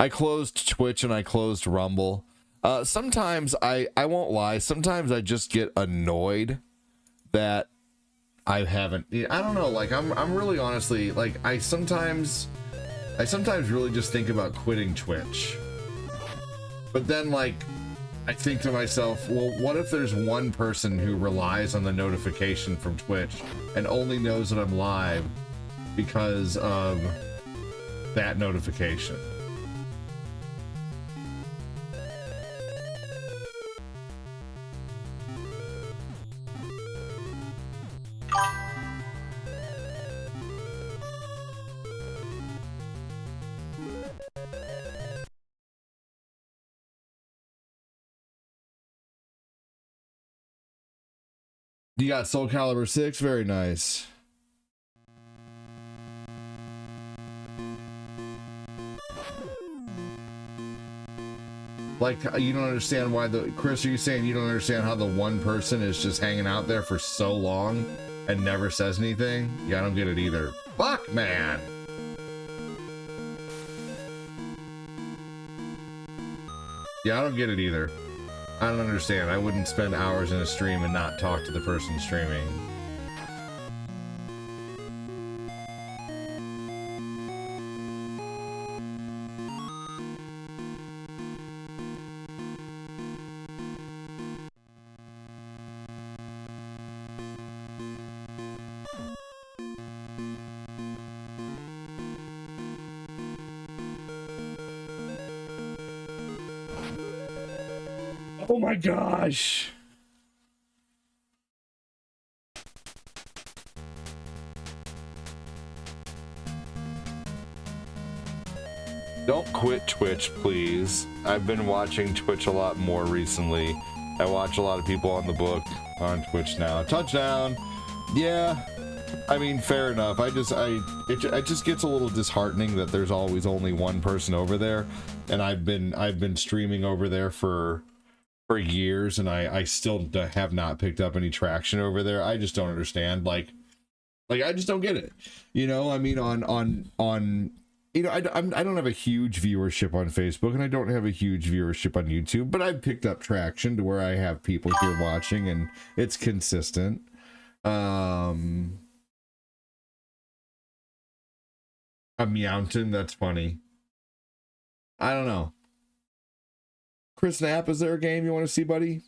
I closed Twitch and I closed Rumble. Sometimes I won't lie. Sometimes I just get annoyed that I haven't. I don't know. Like I'm really honestly like I sometimes really just think about quitting Twitch. But then like I think to myself, well, what if there's one person who relies on the notification from Twitch and only knows that I'm live because of that notification? You got Soul Calibur 6, very nice. Like, you don't understand why Chris, are you saying you don't understand how the one person is just hanging out there for so long and never says anything? Yeah, I don't get it either. Fuck, man. Yeah, I don't get it either. I don't understand. I wouldn't spend hours in a stream and not talk to the person streaming. Oh my gosh. Don't quit Twitch, please. I've been watching Twitch a lot more recently. I watch a lot of people on the book on Twitch now. Touchdown. Yeah. I mean, fair enough. It just gets a little disheartening that there's always only one person over there, and I've been streaming over there for years, and I still have not picked up any traction over there. I just don't understand. Like I just don't get it. You know, I mean, on you know, I don't have a huge viewership on Facebook, and I don't have a huge viewership on YouTube, but I've picked up traction to where I have people here watching, and it's consistent. A Meowton, that's funny. I don't know. Chris Knapp, is there a game you want to see, buddy?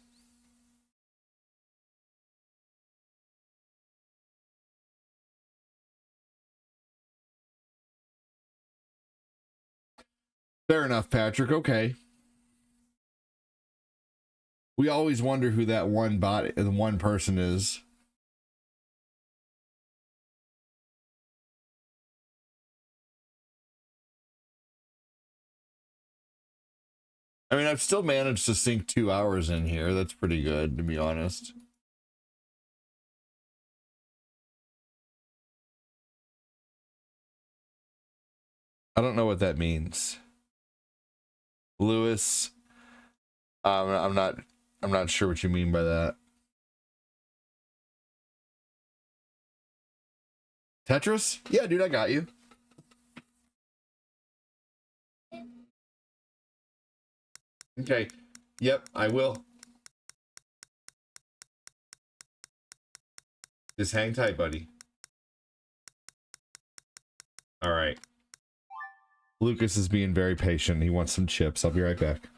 Fair enough, Patrick. Okay. We always wonder who that one person is. I mean, I've still managed to sink 2 hours in here. That's pretty good, to be honest. I don't know what that means. Lewis, I'm not sure what you mean by that. Tetris? Yeah, dude, I got you. Okay. Yep, I will. Just hang tight, buddy. All right. Lucas is being very patient. He wants some chips. I'll be right back.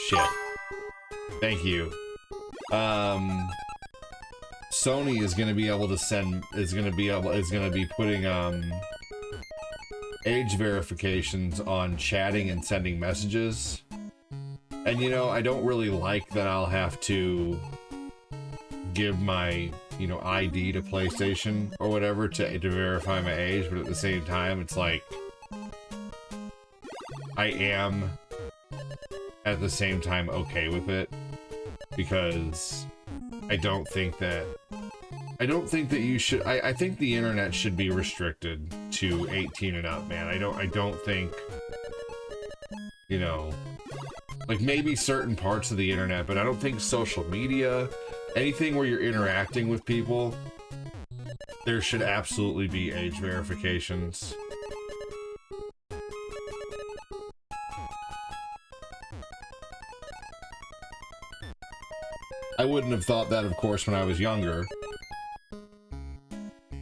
Shit. Thank you. Sony is gonna be able to send, is gonna be putting, age verifications on chatting and sending messages. And you know, I don't really like that I'll have to give my, you know, ID to PlayStation or whatever to verify my age, but at the same time, it's like, I am at the same time okay with it, because I don't think that you should, I think the internet should be restricted to 18 and up, man. I don't think, you know, like maybe certain parts of the internet, but I don't think social media, anything where you're interacting with people, there should absolutely be age verifications. I wouldn't have thought that, of course, when I was younger.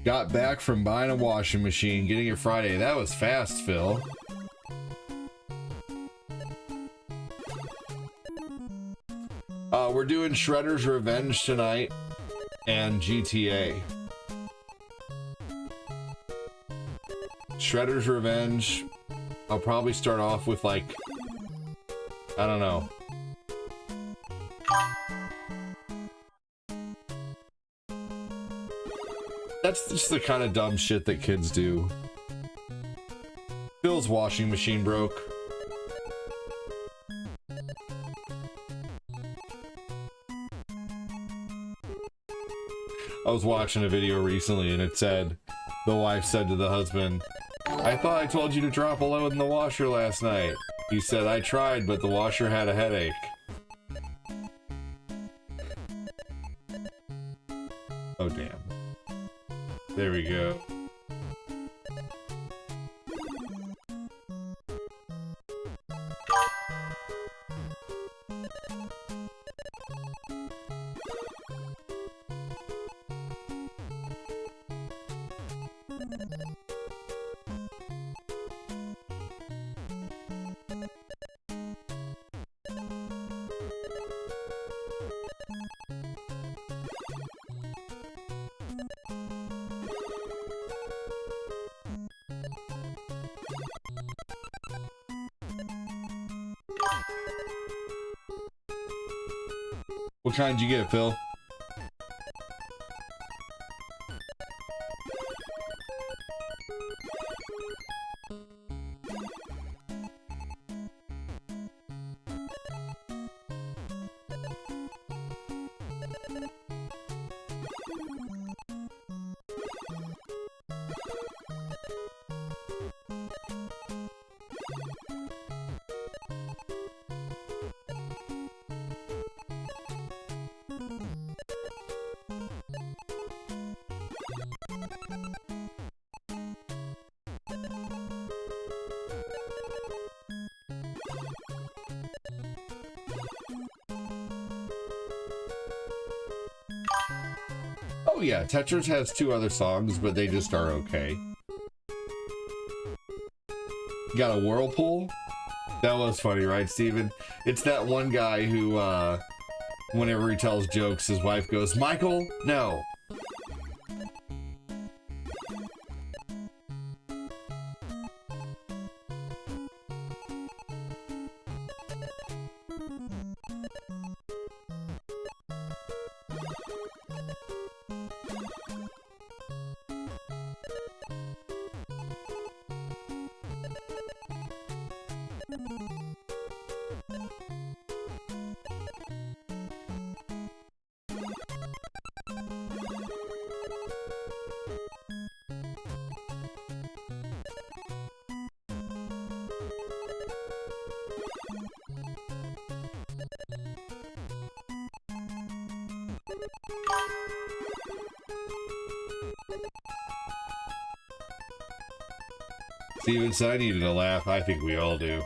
Got back from buying a washing machine, getting it Friday. That was fast, Phil. We're doing Shredder's Revenge tonight and GTA. Shredder's Revenge, I'll probably start off with, like, I don't know. That's just the kind of dumb shit that kids do. Phil's washing machine broke. I was watching a video recently and it said, the wife said to the husband, "I thought I told you to drop a load in the washer last night." He said, "I tried, but the washer had a headache." Oh, damn. There we go. What kind did you get, Phil? Oh yeah, Tetris has 2 other songs, but they just are okay. Got a whirlpool? That was funny, right, Steven? It's that one guy who, whenever he tells jokes, his wife goes, "Michael, no." Steven said I needed a laugh. I think we all do.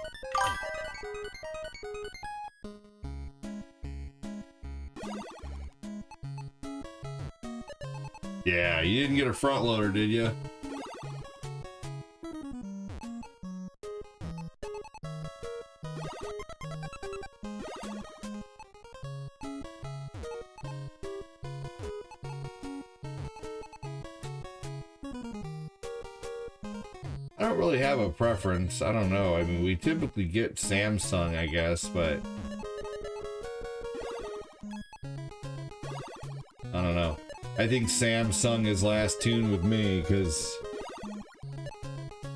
Yeah, you didn't get a front loader, did you? I don't really have a preference. I don't know. I mean, we typically get Samsung, I guess, but I don't know. I think Samsung is last tune with me because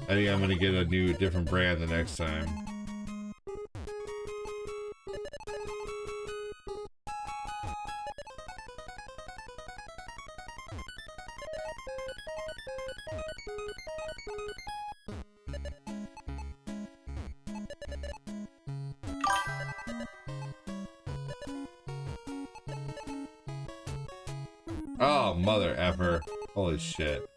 I think I'm gonna get a different brand the next time. Oh, mother effer. Holy shit.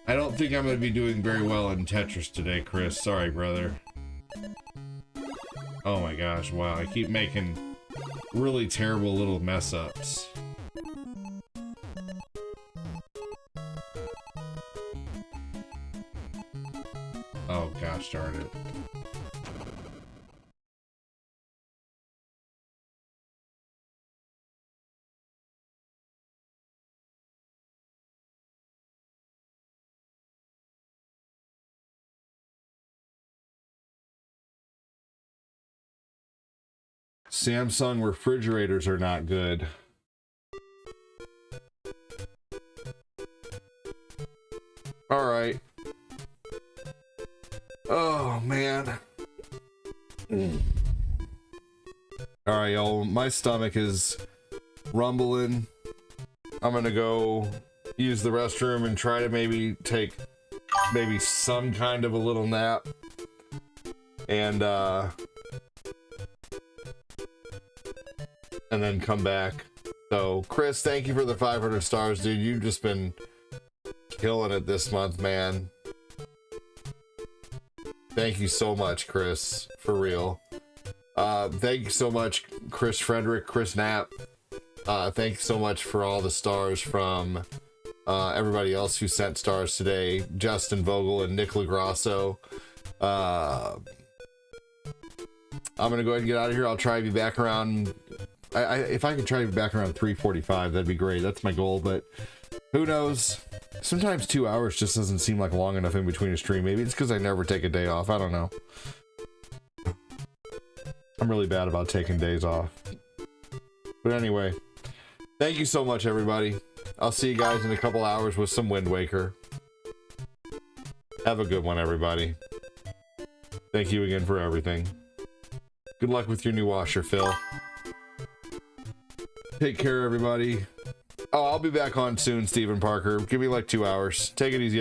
I don't think I'm going to be doing very well in Tetris today, Chris. Sorry, brother. Oh my gosh, wow. I keep making really terrible little mess-ups. Oh gosh darn it. Samsung refrigerators are not good. All right. Oh, man. All right, y'all. My stomach is rumbling. I'm going to go use the restroom and try to maybe take some kind of a little nap. And then come back. So, Chris, thank you for the 500 stars, dude. You've just been killing it this month, man. Thank you so much, Chris. For real. Thank you so much, Chris Frederick, Chris Knapp. Thank you so much for all the stars from everybody else who sent stars today. Justin Vogel and Nick LaGrasso. I'm going to go ahead and get out of here. I'll try to be back around... if I could try to be back around 3:45, that'd be great. That's my goal, but who knows? Sometimes 2 hours just doesn't seem like long enough in between a stream. Maybe it's because I never take a day off. I don't know. I'm really bad about taking days off. But anyway, thank you so much, everybody. I'll see you guys in a couple hours with some Wind Waker. Have a good one, everybody. Thank you again for everything. Good luck with your new washer, Phil. Take care, everybody. Oh, I'll be back on soon, Stephen Parker. Give me like 2 hours. Take it easy.